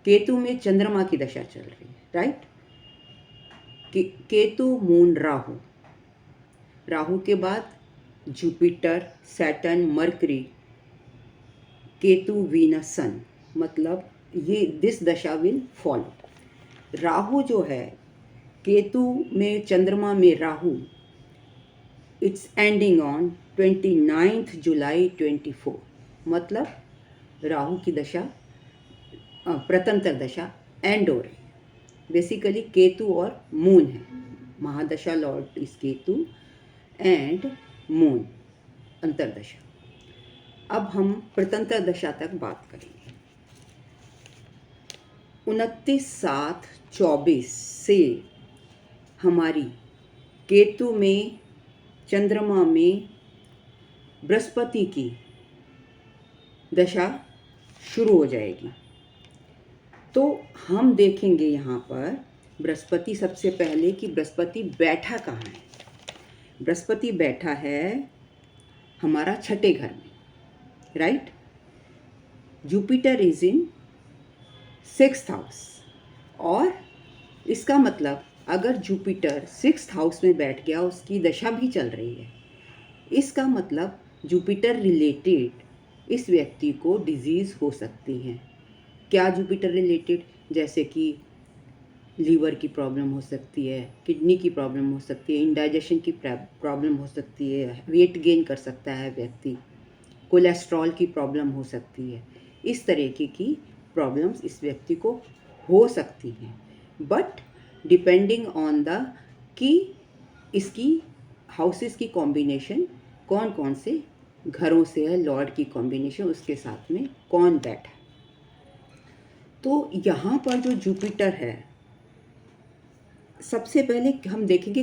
केतु में चंद्रमा की दशा चल रही है, राइट। केतु मून राहु, राहु के बाद Jupiter, Saturn, Mercury, Ketu, Venus, sun. मतलब ये दिस दशा विल फॉलो। राहु जो है, केतु में चंद्रमा में राहु, इट्स एंडिंग ऑन 29 जुलाई 24। मतलब राहु की दशा, प्रतंत्र दशा एंड हो रही है। बेसिकली केतु और मून है, महादशा लॉर्ड इस केतु एंड मून अंतरदशा। अब हम प्रतंत्र दशा तक बात करेंगे। 29/7/24 से हमारी केतु में चंद्रमा में बृहस्पति की दशा शुरू हो जाएगी। तो हम देखेंगे यहाँ पर बृहस्पति, सबसे पहले कि बृहस्पति बैठा कहाँ है। बृहस्पति बैठा है हमारा 6ठे घर में, right. Jupiter is in 6th house, और इसका मतलब अगर जुपिटर 6th हाउस में बैठ गया, उसकी दशा भी चल रही है, इसका मतलब जुपिटर रिलेटेड इस व्यक्ति को डिजीज़ हो सकती हैं। क्या जुपिटर रिलेटेड? जैसे कि लीवर की प्रॉब्लम हो सकती है, किडनी की प्रॉब्लम हो सकती है, इंडाइजेशन की प्रॉब्लम हो सकती है, वेट गेन कर सकता है व्यक्ति, कोलेस्ट्रॉल की प्रॉब्लम हो सकती है। इस तरीके की प्रॉब्लम्स इस व्यक्ति को हो सकती हैं। बट डिपेंडिंग ऑन द कि इसकी हाउसेस की कॉम्बिनेशन कौन कौन से घरों से है, लॉर्ड की कॉम्बिनेशन, उसके साथ में कौन बैठा है। तो यहाँ पर जो जुपिटर है, सबसे पहले हम देखेंगे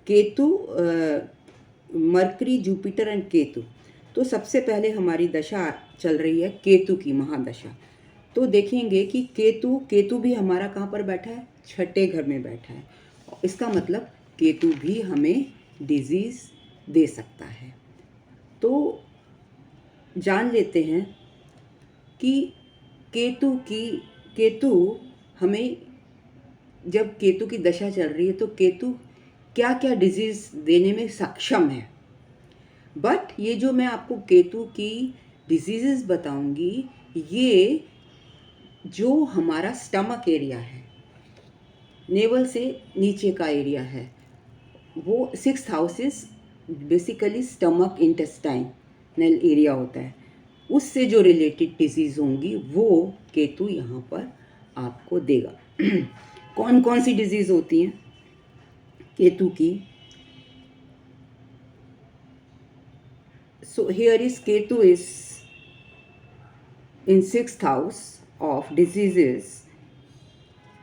Ketu, mercury, Jupiter and Ketu. तो सबसे पहले हमारी दशा चल रही है केतु की महादशा। तो देखेंगे कि केतु भी हमारा कहाँ पर बैठा है? 6ठे घर में बैठा है। इसका मतलब केतु भी हमें डिजीज़ दे सकता है। तो जान लेते हैं कि केतु हमें, जब केतु की दशा चल रही है तो केतु क्या क्या डिजीज़ देने में सक्षम है। बट ये जो मैं आपको केतु की डिजीज़ बताऊंगी, ये जो हमारा स्टमक एरिया है, नेवल से नीचे का एरिया है, वो 6th house is basically stomach intestinal area होता है। उससे जो रिलेटेड डिजीज़ होंगी वो केतु यहाँ पर आपको देगा। कौन कौन सी डिजीज़ होती हैं केतु की? So here is Ketu is in 6th house of diseases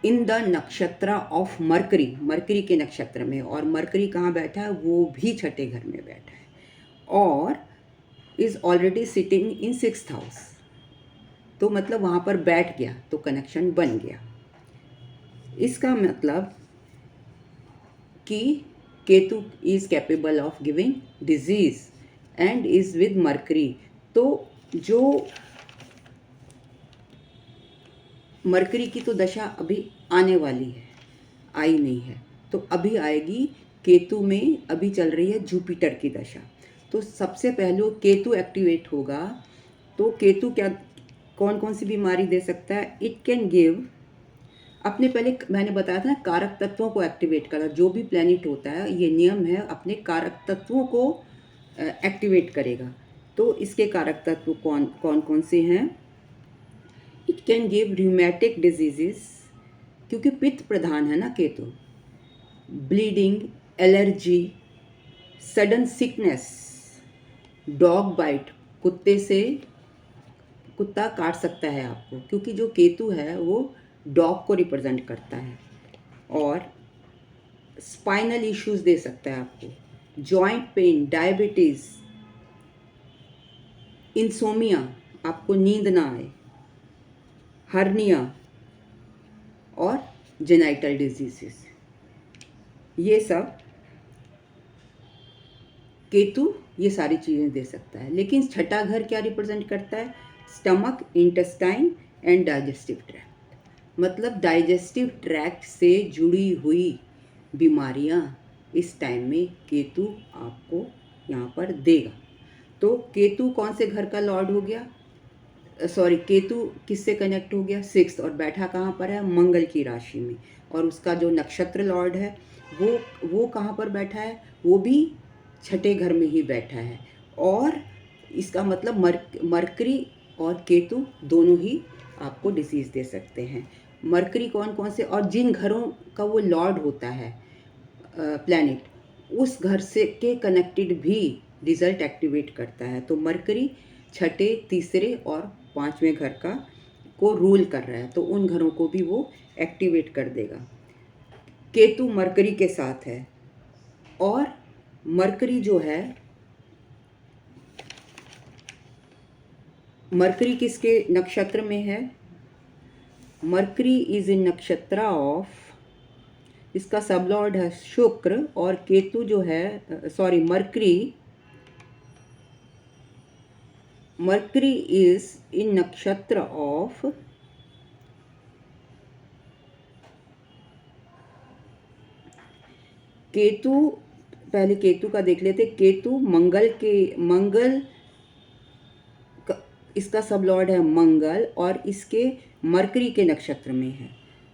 in the नक्षत्र ऑफ मरकरी, मरकरी के नक्षत्र में, और मरकरी कहाँ बैठा है, वो भी छठे घर में बैठा है और is already sitting in 6th house, तो मतलब वहाँ पर बैठ गया तो कनेक्शन बन गया। इसका मतलब कि Ketu is capable of giving disease and is with mercury. तो जो मरकरी की तो दशा अभी आने वाली है, आई नहीं है, तो अभी आएगी। केतु में अभी चल रही है जुपिटर की दशा, तो सबसे पहले केतु एक्टिवेट होगा। तो केतु क्या कौन कौन सी बीमारी दे सकता है? इट कैन गिव, अपने पहले मैंने बताया था ना, कारक तत्वों को एक्टिवेट करा। जो भी प्लैनेट होता है, ये नियम है, अपने कारक तत्वों को एक्टिवेट करेगा। तो इसके कारक तत्व कौन कौन कौन से हैं? It can give rheumatic diseases, क्योंकि पित्त प्रधान है ना Ketu, bleeding, allergy, sudden sickness, dog bite, कुत्ता काट सकता है आपको, क्योंकि जो केतु है वो डॉग को रिप्रेजेंट करता है। और स्पाइनल इश्यूज दे सकता है आपको, जॉइंट पेन, डायबिटीज़, इंसोमिया, आपको नींद ना आए, हर्निया और जेनाइटल डिजीजेस, ये सब केतु ये सारी चीज़ें दे सकता है। लेकिन छठा घर क्या रिप्रेजेंट करता है? Stomach, intestine and digestive tract, मतलब डाइजेस्टिव ट्रैक्ट से जुड़ी हुई बीमारियां इस टाइम में केतु आपको यहाँ पर देगा। तो केतु कौन से घर का लॉर्ड हो गया? सॉरी, केतु किससे कनेक्ट हो गया? 6th, और बैठा कहाँ पर है? मंगल की राशि में। और उसका जो नक्षत्र लॉर्ड है वो कहाँ पर बैठा है? वो भी छठे घर में ही बैठा है। और इसका मतलब मरकरी और केतु दोनों ही आपको डिसीज़ दे सकते हैं। मरकरी कौन कौन से, और जिन घरों का वो लॉर्ड होता है प्लैनेट, उस घर से के कनेक्टेड भी रिजल्ट एक्टिवेट करता है। तो मरकरी छठे, तीसरे और 5वें घर का को रूल कर रहा है, तो उन घरों को भी वो एक्टिवेट कर देगा। केतु मरकरी के साथ है, और मरकरी जो है, मरकरी किसके नक्षत्र में है? मरकरी इज इन नक्षत्र ऑफ, इसका सब लॉर्ड है शुक्र, और केतु जो है, सॉरी, मरकरी इज इन नक्षत्र ऑफ केतु। पहले केतु का देख लेते। केतु मंगल इसका सब लॉर्ड है मंगल, और इसके मरकरी के नक्षत्र में है,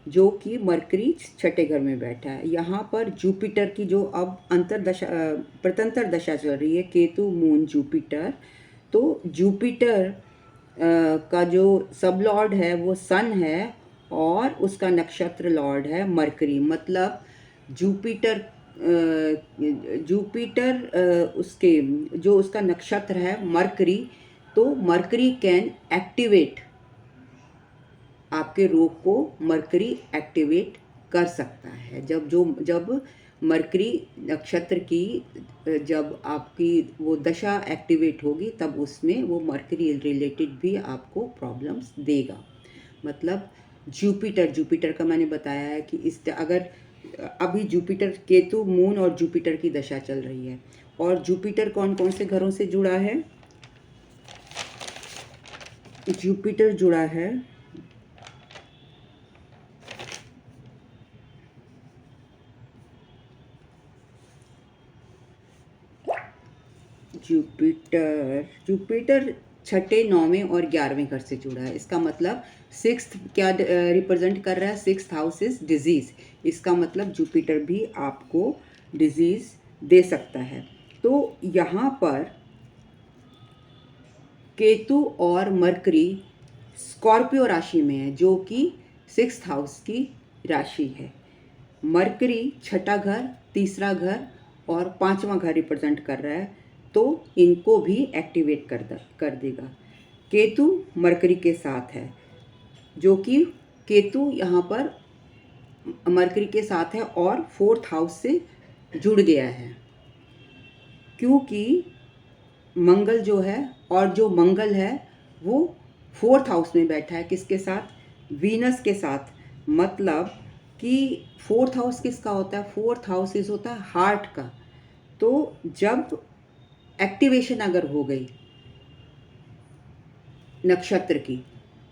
जो कि मरकरी छठे घर में बैठा है। यहाँ पर जुपिटर की जो अब प्रतंतर दशा चल रही है, केतु, मून, जुपिटर। तो जुपिटर का जो सब लॉर्ड है वो सन है, और उसका नक्षत्र लॉर्ड है मरकरी। मतलब जुपिटर उसके जो उसका नक्षत्र है मरकरी, तो मरकरी कैन एक्टिवेट आपके रोग को, मरकरी एक्टिवेट कर सकता है। जब मरकरी नक्षत्र की जब आपकी वो दशा एक्टिवेट होगी, तब उसमें वो मरकरी रिलेटेड भी आपको प्रॉब्लम्स देगा। मतलब जुपिटर का मैंने बताया है कि अगर अभी जुपिटर, केतु, मून और जुपिटर की दशा चल रही है, और जुपिटर कौन कौन से घरों से जुड़ा है? जुपिटर जुड़ा है जुपिटर छठे, 9वें और 11वें घर से जुड़ा है। इसका मतलब 6th क्या रिप्रेजेंट कर रहा है? 6th house is disease. इसका मतलब जुपिटर भी आपको डिजीज दे सकता है। तो यहाँ पर केतु और मरकरी स्कॉर्पियो राशि में है, जो कि 6th हाउस की राशि है। मरकरी छठा घर, तीसरा घर और 5वां घर रिप्रेजेंट कर रहा है, तो इनको भी एक्टिवेट कर देगा। केतु मरकरी के साथ है, जो कि केतु यहाँ पर मरकरी के साथ है और 4th हाउस से जुड़ गया है, क्योंकि मंगल जो है, और जो मंगल है वो 4th हाउस में बैठा है, किसके साथ? वीनस के साथ। मतलब कि 4th हाउस किसका होता है? 4th हाउस इस होता है हार्ट का। तो जब एक्टिवेशन अगर हो गई नक्षत्र की,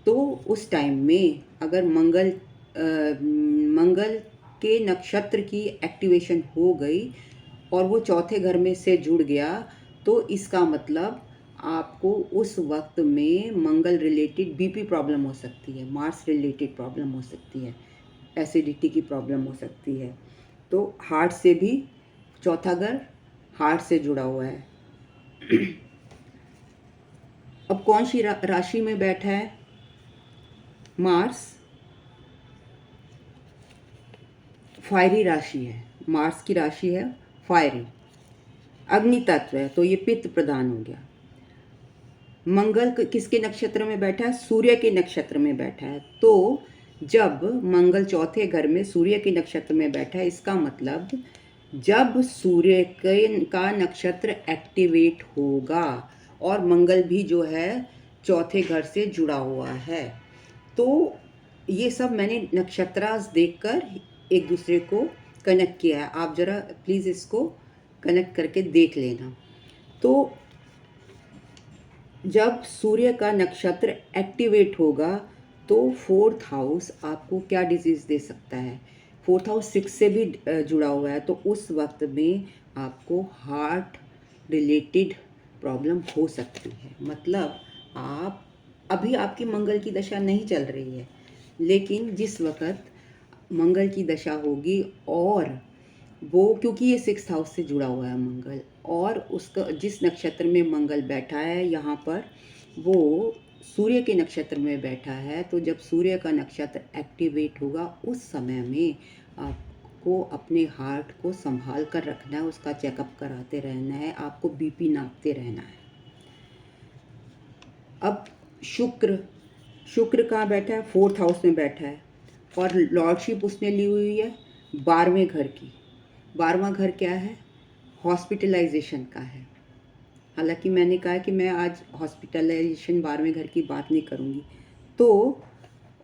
तो उस टाइम में अगर मंगल के नक्षत्र की एक्टिवेशन हो गई और वो चौथे घर में से जुड़ गया, तो इसका मतलब आपको उस वक्त में मंगल रिलेटेड बीपी प्रॉब्लम हो सकती है, मार्स रिलेटेड प्रॉब्लम हो सकती है, एसिडिटी की प्रॉब्लम हो सकती है। तो हार्ट से भी, चौथा घर हार्ट से जुड़ा हुआ है। अब कौन सी राशि में बैठा है मार्स? फायरी राशि है, मार्स की राशि है फायरी, अग्नि तत्व है, तो ये पित्त प्रधान हो गया। मंगल किसके नक्षत्र में बैठा है? सूर्य के नक्षत्र में बैठा है। तो जब मंगल चौथे घर में सूर्य के नक्षत्र में बैठा है, इसका मतलब जब सूर्य का नक्षत्र एक्टिवेट होगा और मंगल भी जो है चौथे घर से जुड़ा हुआ है, तो ये सब मैंने नक्षत्रास देखकर एक दूसरे को कनेक्ट किया है। आप ज़रा प्लीज़ इसको कनेक्ट करके देख लेना। तो जब सूर्य का नक्षत्र एक्टिवेट होगा तो 4th हाउस आपको क्या डिजीज़ दे सकता है? 4th हाउस 6 से भी जुड़ा हुआ है, तो उस वक्त में आपको हार्ट रिलेटेड प्रॉब्लम हो सकती है। मतलब आप अभी आपकी मंगल की दशा नहीं चल रही है, लेकिन जिस वक्त मंगल की दशा होगी और वो, क्योंकि ये 6th हाउस से जुड़ा हुआ है मंगल, और उसका जिस नक्षत्र में मंगल बैठा है यहाँ पर, वो सूर्य के नक्षत्र में बैठा है। तो जब सूर्य का नक्षत्र एक्टिवेट होगा, उस समय में आपको अपने हार्ट को संभाल कर रखना है, उसका चेकअप कराते रहना है, आपको बीपी नापते रहना है। अब शुक्र कहाँ बैठा है? 4th हाउस में बैठा है, और लॉर्डशिप उसने ली हुई है 12वें घर की। 12वां घर क्या है? हॉस्पिटलाइजेशन का है। हालांकि मैंने कहा कि मैं आज हॉस्पिटलाइजेशन 12वें घर की बात नहीं करूँगी। तो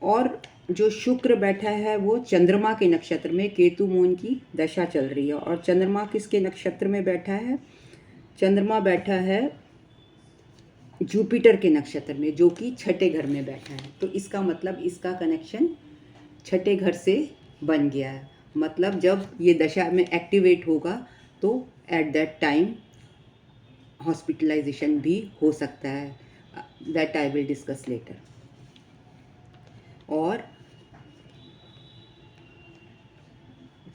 और जो शुक्र बैठा है वो चंद्रमा के नक्षत्र में, केतु मून की दशा चल रही है, और चंद्रमा किसके नक्षत्र में बैठा है? चंद्रमा बैठा है जुपिटर के नक्षत्र में, जो कि छठे घर में बैठा है। तो इसका मतलब इसका कनेक्शन छठे घर से बन गया है। मतलब जब ये दशा में एक्टिवेट होगा तो एट दैट टाइम हॉस्पिटलाइजेशन भी हो सकता है, that I will discuss later. और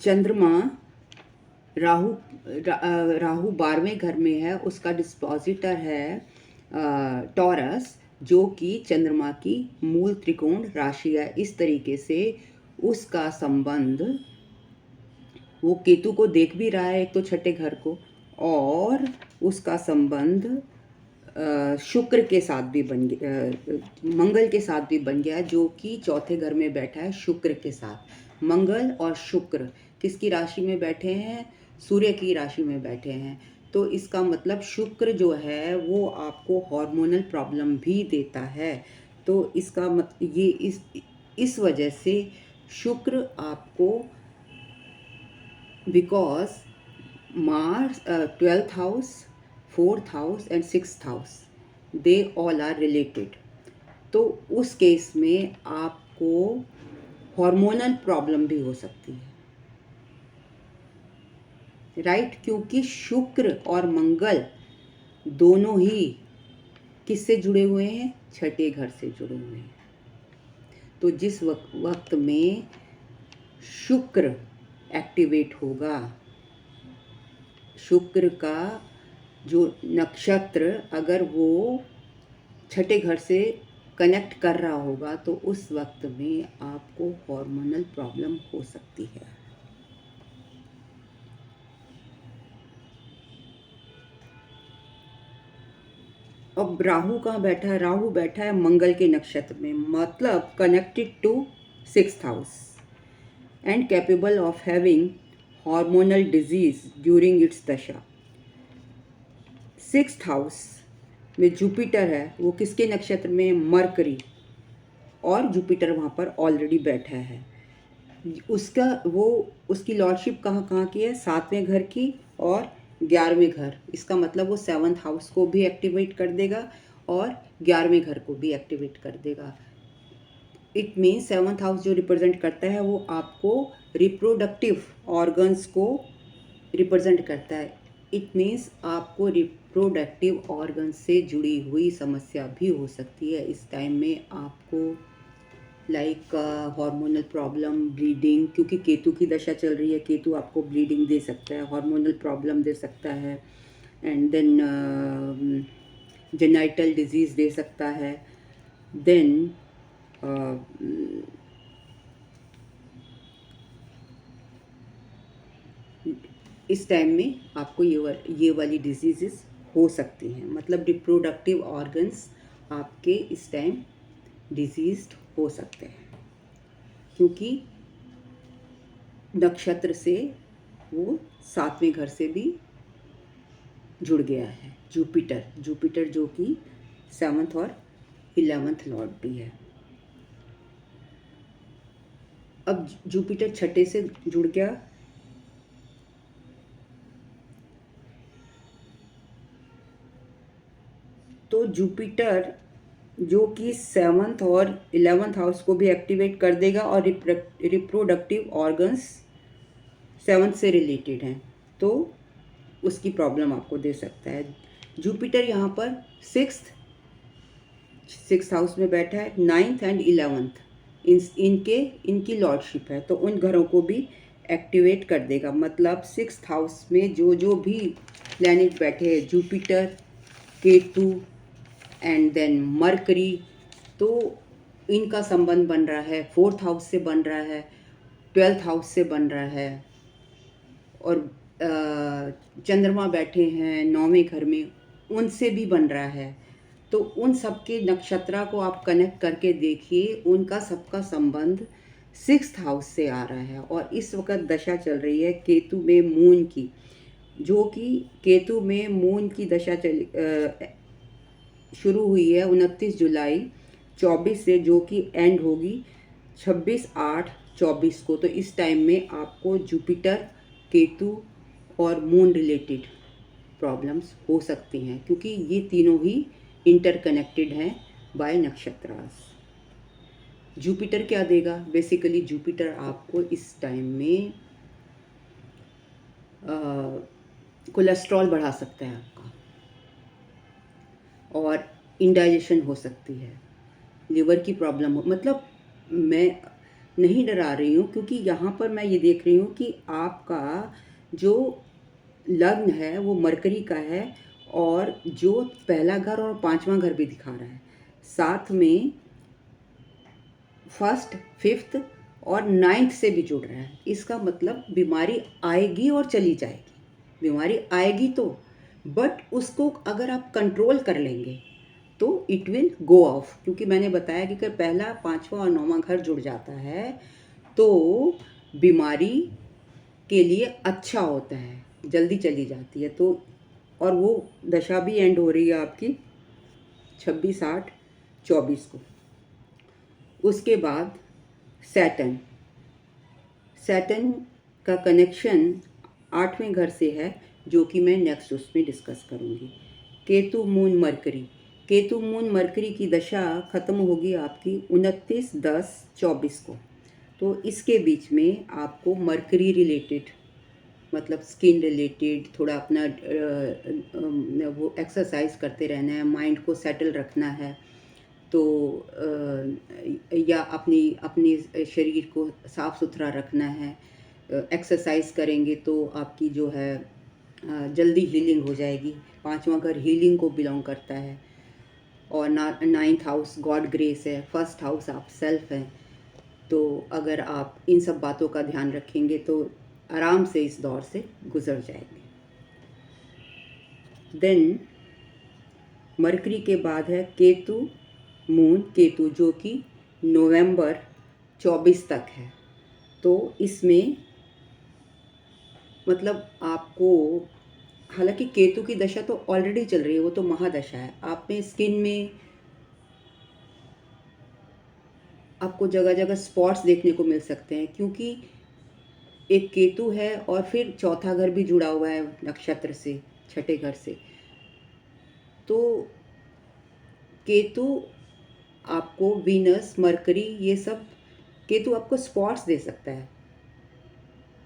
चंद्रमा राहु 12वें घर में है, उसका डिस्पोजिटर है टॉरस, जो कि चंद्रमा की मूल त्रिकोण राशि है। इस तरीके से उसका संबंध, वो केतु को देख भी रहा है एक तो छठे घर को, और उसका संबंध शुक्र के साथ भी बन गया, मंगल के साथ भी बन गया, जो कि चौथे घर में बैठा है शुक्र के साथ। मंगल और शुक्र किसकी राशि में बैठे हैं? सूर्य की राशि में बैठे हैं। तो इसका मतलब शुक्र जो है वो आपको हार्मोनल प्रॉब्लम भी देता है। तो इसका ये इस वजह से शुक्र आपको, because Mars, 12th house, 4th house and 6th house, they all are related. तो उस केस में आपको हार्मोनल प्रॉब्लम भी हो सकती है, राइट? क्योंकि शुक्र और मंगल दोनों ही किससे जुड़े हुए हैं? छठे घर से जुड़े हुए हैं। तो जिस वक्त में शुक्र एक्टिवेट होगा, शुक्र का जो नक्षत्र अगर वो छठे घर से कनेक्ट कर रहा होगा, तो उस वक्त में आपको हार्मोनल प्रॉब्लम हो सकती है। अब राहु कहाँ बैठा है? राहु बैठा है मंगल के नक्षत्र में, मतलब connected to 6th house and capable of having hormonal disease during its दशा। 6th हाउस में जुपिटर है, वो किसके नक्षत्र में? मरकरी, और जुपिटर वहाँ पर ऑलरेडी बैठा है। उसका वो उसकी लॉर्डशिप कहाँ कहाँ की है? 7वें घर की और 11वें घर। इसका मतलब वो 7th हाउस को भी एक्टिवेट कर देगा और 11वें घर को भी एक्टिवेट कर देगा। इट मीन्स 7th हाउस जो रिप्रेजेंट करता है वो आपको रिप्रोडक्टिव ऑर्गन्स को रिप्रेजेंट करता है। इट मीन्स आपको रिप्रोडक्टिव ऑर्गन से जुड़ी हुई समस्या भी हो सकती है इस टाइम में आपको, लाइक हार्मोनल प्रॉब्लम, ब्लीडिंग, क्योंकि केतु की दशा चल रही है। केतु आपको ब्लीडिंग दे सकता है, हार्मोनल प्रॉब्लम दे सकता है, एंड देन जेनाइटल डिजीज़ दे सकता है। देन इस टाइम में आपको ये वाली डिजीज़ हो सकती हैं, मतलब रिप्रोडक्टिव ऑर्गन्स आपके इस टाइम डिजीज्ड हो सकते हैं, क्योंकि नक्षत्र से वो 7वें घर से भी जुड़ गया है। जुपिटर जो कि 7th और 11th लॉर्ड भी है। अब जुपिटर 6ठे से जुड़ गया, तो जुपिटर जो कि 7th और 11th हाउस को भी एक्टिवेट कर देगा, और रिप्रोडक्टिव ऑर्गन्स 7th से रिलेटेड हैं, तो उसकी प्रॉब्लम आपको दे सकता है। जुपिटर यहाँ पर 6th हाउस में बैठा है, 9th एंड 11th इनकी लॉर्डशिप है, तो उन घरों को भी एक्टिवेट कर देगा। मतलब 6th हाउस में जो भी प्लैनेट बैठे हैं, Jupiter, Ketu and then Mercury, तो इनका संबंध बन रहा है 4th हाउस से, बन रहा है 12th हाउस से, बन रहा है, और चंद्रमा बैठे हैं 9वें घर में, उनसे भी बन रहा है। तो उन सब के नक्षत्रा को आप कनेक्ट करके देखिए, उनका सबका संबंध 6th हाउस से आ रहा है। और इस वक्त दशा चल रही है केतु में मून की, जो कि केतु में मून की दशा शुरू हुई है 29 जुलाई 24 से, जो कि एंड होगी 26/8/24 को। तो इस टाइम में आपको जुपिटर, केतु और मून रिलेटेड प्रॉब्लम्स हो सकती हैं, क्योंकि ये तीनों ही इंटरकनेक्टेड हैं बाय नक्षत्रास। जुपिटर क्या देगा? बेसिकली जुपिटर आपको इस टाइम में कोलेस्ट्रॉल बढ़ा सकता है आपका, और इंडाइजेशन हो सकती है, लिवर की प्रॉब्लम हो, मतलब मैं नहीं डरा रही हूँ, क्योंकि यहाँ पर मैं ये देख रही हूँ कि आपका जो लग्न है वो मरकरी का है, और जो पहला घर और 5वां घर भी दिखा रहा है, साथ में 1st, 5th और 9th से भी जुड़ रहा है। इसका मतलब बीमारी आएगी और चली जाएगी। बीमारी आएगी तो, बट उसको अगर आप कंट्रोल कर लेंगे तो इट विल गो ऑफ, क्योंकि मैंने बताया कि अगर पहला, 5वां और 9वां घर जुड़ जाता है तो बीमारी के लिए अच्छा होता है, जल्दी चली जाती है। तो और वो दशा भी एंड हो रही है आपकी 26/8/24 को। उसके बाद सैटर्न का कनेक्शन 8वें घर से है, जो कि मैं नेक्स्ट उसमें डिस्कस करूँगी। केतु मून मरकरी की दशा ख़त्म होगी आपकी 29/10/24 को। तो इसके बीच में आपको मरकरी रिलेटेड, मतलब स्किन रिलेटेड, थोड़ा अपना वो एक्सरसाइज करते रहना है, माइंड को सेटल रखना है, तो या अपनी शरीर को साफ़ सुथरा रखना है। एक्सरसाइज करेंगे तो आपकी जो है जल्दी हीलिंग हो जाएगी। 5वां घर हीलिंग को बिलोंग करता है, और 9th हाउस गॉड ग्रेस है, 1st हाउस आप सेल्फ हैं। तो अगर आप इन सब बातों का ध्यान रखेंगे तो आराम से इस दौर से गुजर जाएंगे। देन मरकरी के बाद है केतु, मून केतु, जो कि नवंबर 24 तक है। तो इसमें मतलब आपको, हालांकि केतु की दशा तो ऑलरेडी चल रही है, वो तो महादशा है। आप में स्किन में आपको जगह जगह स्पॉट्स देखने को मिल सकते हैं, क्योंकि एक केतु है और फिर चौथा घर भी जुड़ा हुआ है नक्षत्र से, छठे घर से। तो केतु आपको, वीनस, मरकरी, ये सब, केतु आपको स्पॉट्स दे सकता है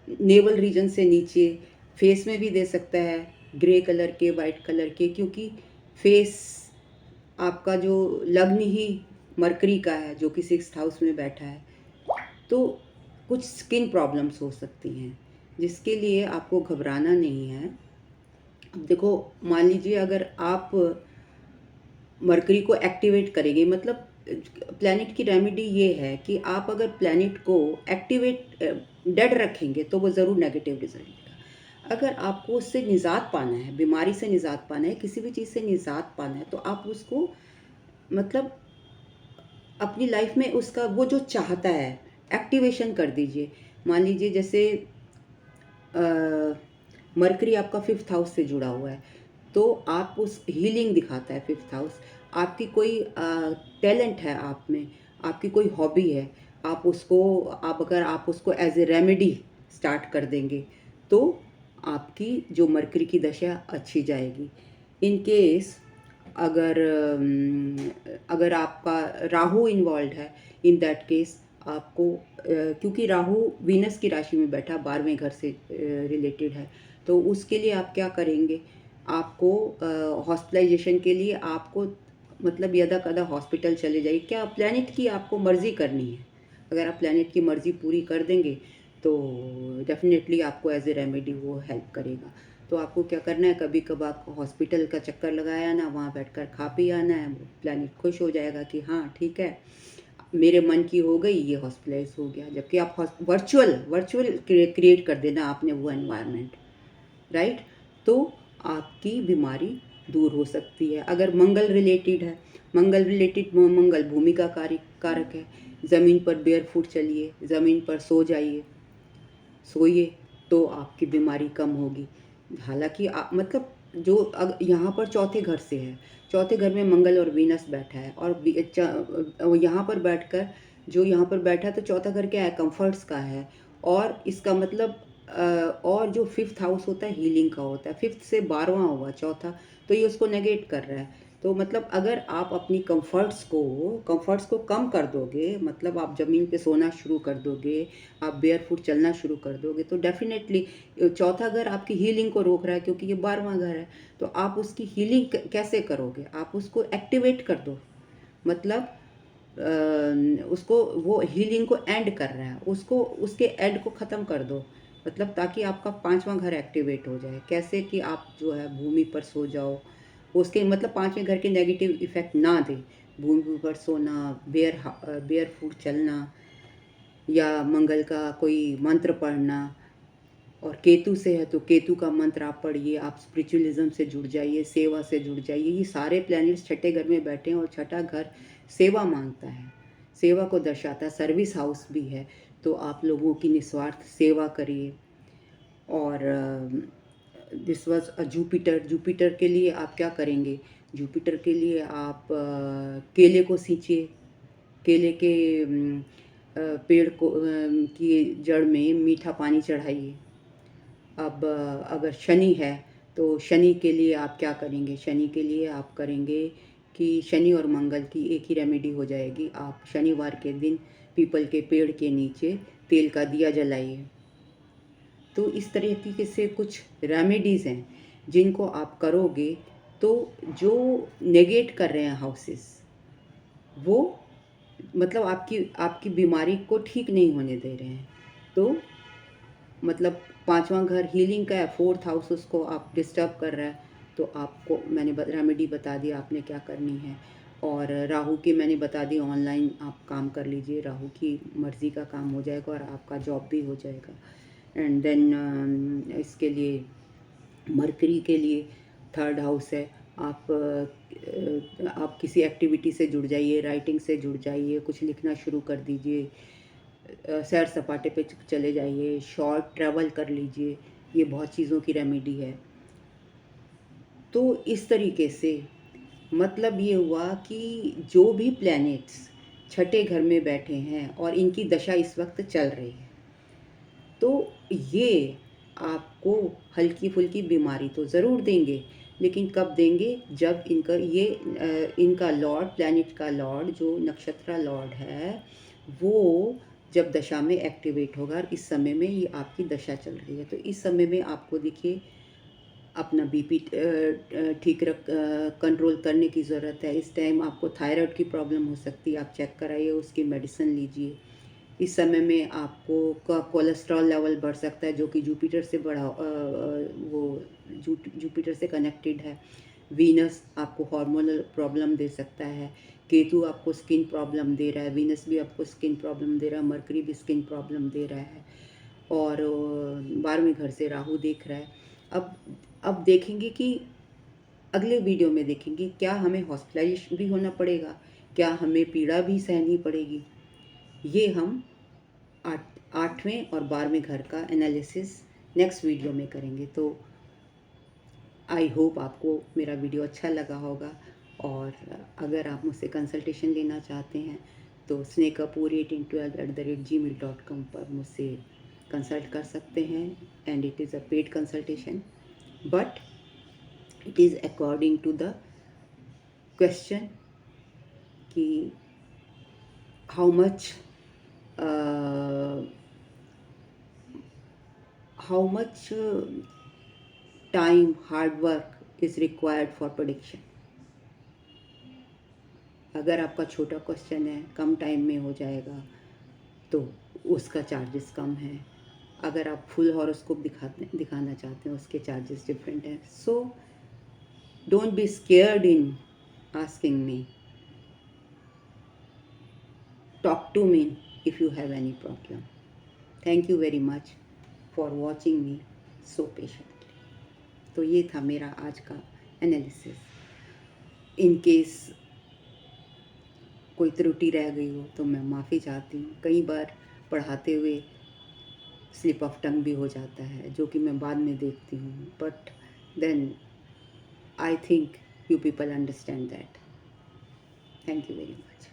नेवल रीजन से नीचे, फेस में भी दे सकता है, ग्रे कलर के, वाइट कलर के, क्योंकि फेस आपका जो लग्न ही मरकरी का है, जो कि 6th हाउस में बैठा है। तो कुछ स्किन प्रॉब्लम्स हो सकती हैं, जिसके लिए आपको घबराना नहीं है। अब देखो, मान लीजिए अगर आप मरकरी को एक्टिवेट करेंगे, मतलब प्लैनेट की रेमेडी ये है कि आप अगर प्लैनेट को एक्टिवेट डेड रखेंगे तो वो ज़रूर नेगेटिव रिजल्ट देगा। अगर आपको उससे निजात पाना है, बीमारी से निजात पाना है, किसी भी चीज़ से निजात पाना है, तो आप उसको मतलब अपनी लाइफ में उसका वो जो चाहता है एक्टिवेशन कर दीजिए। मान लीजिए जैसे मरकरी आपका 5th हाउस से जुड़ा हुआ है, तो आप उस हीलिंग दिखाता है 5th हाउस। आपकी कोई टैलेंट है आप में, आपकी कोई हॉबी है, आप उसको, अगर आप उसको एज ए रेमेडी स्टार्ट कर देंगे तो आपकी जो मरकरी की दशा अच्छी जाएगी। इन केस अगर आपका राहु इन्वॉल्व है, इन दैट केस आपको क्योंकि राहु वीनस की राशि में बैठा, 12वें घर से रिलेटेड है, तो उसके लिए आप क्या करेंगे, आपको हॉस्पिटलाइजेशन के लिए आपको मतलब यदा कदा हॉस्पिटल चले जाइए। क्या प्लैनेट की आपको मर्ज़ी करनी है, अगर आप प्लैनेट की मर्ज़ी पूरी कर देंगे तो डेफिनेटली आपको एज ए रेमेडी वो हेल्प करेगा। तो आपको क्या करना है, कभी कभार हॉस्पिटल का चक्कर लगाया ना, वहाँ बैठकर खा पी आना है, प्लैनेट खुश हो जाएगा कि हाँ ठीक है, मेरे मन की हो गई, ये हॉस्पिटलाइज हो गया। जबकि आप वर्चुअल क्रिएट कर देना आपने वो एनवायरनमेंट, राइट। तो आपकी बीमारी दूर हो सकती है। अगर मंगल रिलेटेड है, मंगल भूमि का कारक है। ज़मीन पर बेयर फुट चलिए, ज़मीन पर सो जाइए, सोइए, तो आपकी बीमारी कम होगी। हालांकि मतलब जो यहाँ पर चौथे घर से है, चौथे घर में मंगल और वीनस बैठा है, और यहाँ पर बैठकर, जो यहाँ पर बैठा है, तो चौथा घर क्या है, कंफर्ट्स का है। और इसका मतलब और जो 5th हाउस होता है हीलिंग का होता है, 5th से 12वां हुआ चौथा, तो ये उसको नेगेट कर रहा है। तो मतलब अगर आप अपनी कंफर्ट्स को कम कर दोगे, मतलब आप ज़मीन पे सोना शुरू कर दोगे, आप बेयर फुट चलना शुरू कर दोगे, तो डेफिनेटली चौथा घर आपकी हीलिंग को रोक रहा है, क्योंकि ये 12वां घर है। तो आप उसकी हीलिंग कैसे करोगे, आप उसको एक्टिवेट कर दो, मतलब उसको, वो हीलिंग को एंड कर रहा है, उसको, उसके एंड को ख़त्म कर दो, मतलब ताकि आपका 5वां घर एक्टिवेट हो जाए। कैसे कि आप जो है भूमि पर सो जाओ, उसके मतलब 5वें घर के नेगेटिव इफ़ेक्ट ना दे। भूमि पर सोना, बेयर फुट चलना, या मंगल का कोई मंत्र पढ़ना। और केतु से है तो केतु का मंत्र आप पढ़िए, आप स्पिरिचुअलिज्म से जुड़ जाइए, सेवा से जुड़ जाइए। ये सारे प्लैनेट्स छठे घर में बैठे हैं, और छठा घर सेवा मांगता है, सेवा को दर्शाता है, सर्विस हाउस भी है। तो आप लोगों की निस्वार्थ सेवा करिए। और दिस वाज अ जुपिटर के लिए आप क्या करेंगे, जुपिटर के लिए आप केले को सींचिए, केले के पेड़ को की जड़ में मीठा पानी चढ़ाइए। अब अगर शनि है तो शनि के लिए आप क्या करेंगे, शनि के लिए आप करेंगे कि शनि और मंगल की एक ही रेमेडी हो जाएगी। आप शनिवार के दिन पीपल के पेड़ के नीचे तेल का दिया जलाइए। तो इस तरीके से कुछ रेमेडीज़ हैं जिनको आप करोगे, तो जो नेगेट कर रहे हैं हाउसेस, वो मतलब आपकी बीमारी को ठीक नहीं होने दे रहे हैं। तो मतलब 5वां घर हीलिंग का है, 4th हाउस उसको आप डिस्टर्ब कर रहा है, तो आपको मैंने रेमेडी बता दी आपने क्या करनी है। और राहु की मैंने बता दी, ऑनलाइन आप काम कर लीजिए, राहु की मर्ज़ी का काम हो जाएगा और आपका जॉब भी हो जाएगा। एंड देन इसके लिए मरकरी के लिए 3rd हाउस है, आप किसी एक्टिविटी से जुड़ जाइए, राइटिंग से जुड़ जाइए, कुछ लिखना शुरू कर दीजिए, सैर सपाटे पे चले जाइए, शॉर्ट ट्रैवल कर लीजिए। ये बहुत चीज़ों की रेमेडी है। तो इस तरीके से मतलब ये हुआ कि जो भी प्लैनेट्स छठे घर में बैठे हैं और इनकी दशा इस वक्त चल रही है, तो ये आपको हल्की-फुल्की बीमारी तो ज़रूर देंगे, लेकिन कब देंगे? जब इनका लॉर्ड, प्लैनेट का लॉर्ड जो नक्षत्र लॉर्ड है, वो जब दशा में एक्टिवेट होगा। और इस समय में ये आपकी दशा चल रही है, तो इस समय में आपको देखिए अपना बीपी ठीक कंट्रोल करने की ज़रूरत है। इस टाइम आपको थायराइड की प्रॉब्लम हो सकती है, आप चेक कराइए, उसकी मेडिसिन लीजिए। इस समय में आपको कोलेस्ट्रॉल लेवल बढ़ सकता है, जो कि जुपिटर से वो जुपिटर से कनेक्टेड है। वीनस आपको हार्मोनल प्रॉब्लम दे सकता है। केतु आपको स्किन प्रॉब्लम दे रहा है। वीनस भी आपको स्किन प्रॉब्लम दे रहा है। मरकरी भी स्किन प्रॉब्लम दे रहा है। और 12वें घर से राहु देख रहा है। अब देखेंगे कि अगले वीडियो में देखेंगे क्या हमें हॉस्पिटलाइज भी होना पड़ेगा, क्या हमें पीड़ा भी सहनी पड़ेगी। ये हम 8वें और 12वें घर का एनालिसिस नेक्स्ट वीडियो में करेंगे। तो आई होप आपको मेरा वीडियो अच्छा लगा होगा। और अगर आप मुझसे कंसल्टेशन लेना चाहते हैं तो snekapoor1812@gmail.com पर मुझसे कंसल्ट कर सकते हैं। And it is a paid consultation, but it is according to the question कि how much time hard work is required for production. अगर आपका छोटा क्वेश्चन है, कम टाइम में हो जाएगा, तो उसका चार्जेस कम है। अगर आप फुल हॉरोस्कोप दिखाना चाहते हैं, उसके चार्जेस डिफरेंट हैं। So don't be scared in asking me, talk to me if you have any problem. Thank you very much for watching me so patiently. तो ये था मेरा आज का एनालिसिस। इन केस कोई त्रुटि रह गई हो तो मैं माफ़ी चाहती हूँ। कई बार पढ़ाते हुए स्लिप ऑफ टंग भी हो जाता है, जो कि मैं बाद में देखती हूँ, but then I think you people understand that. Thank you very much.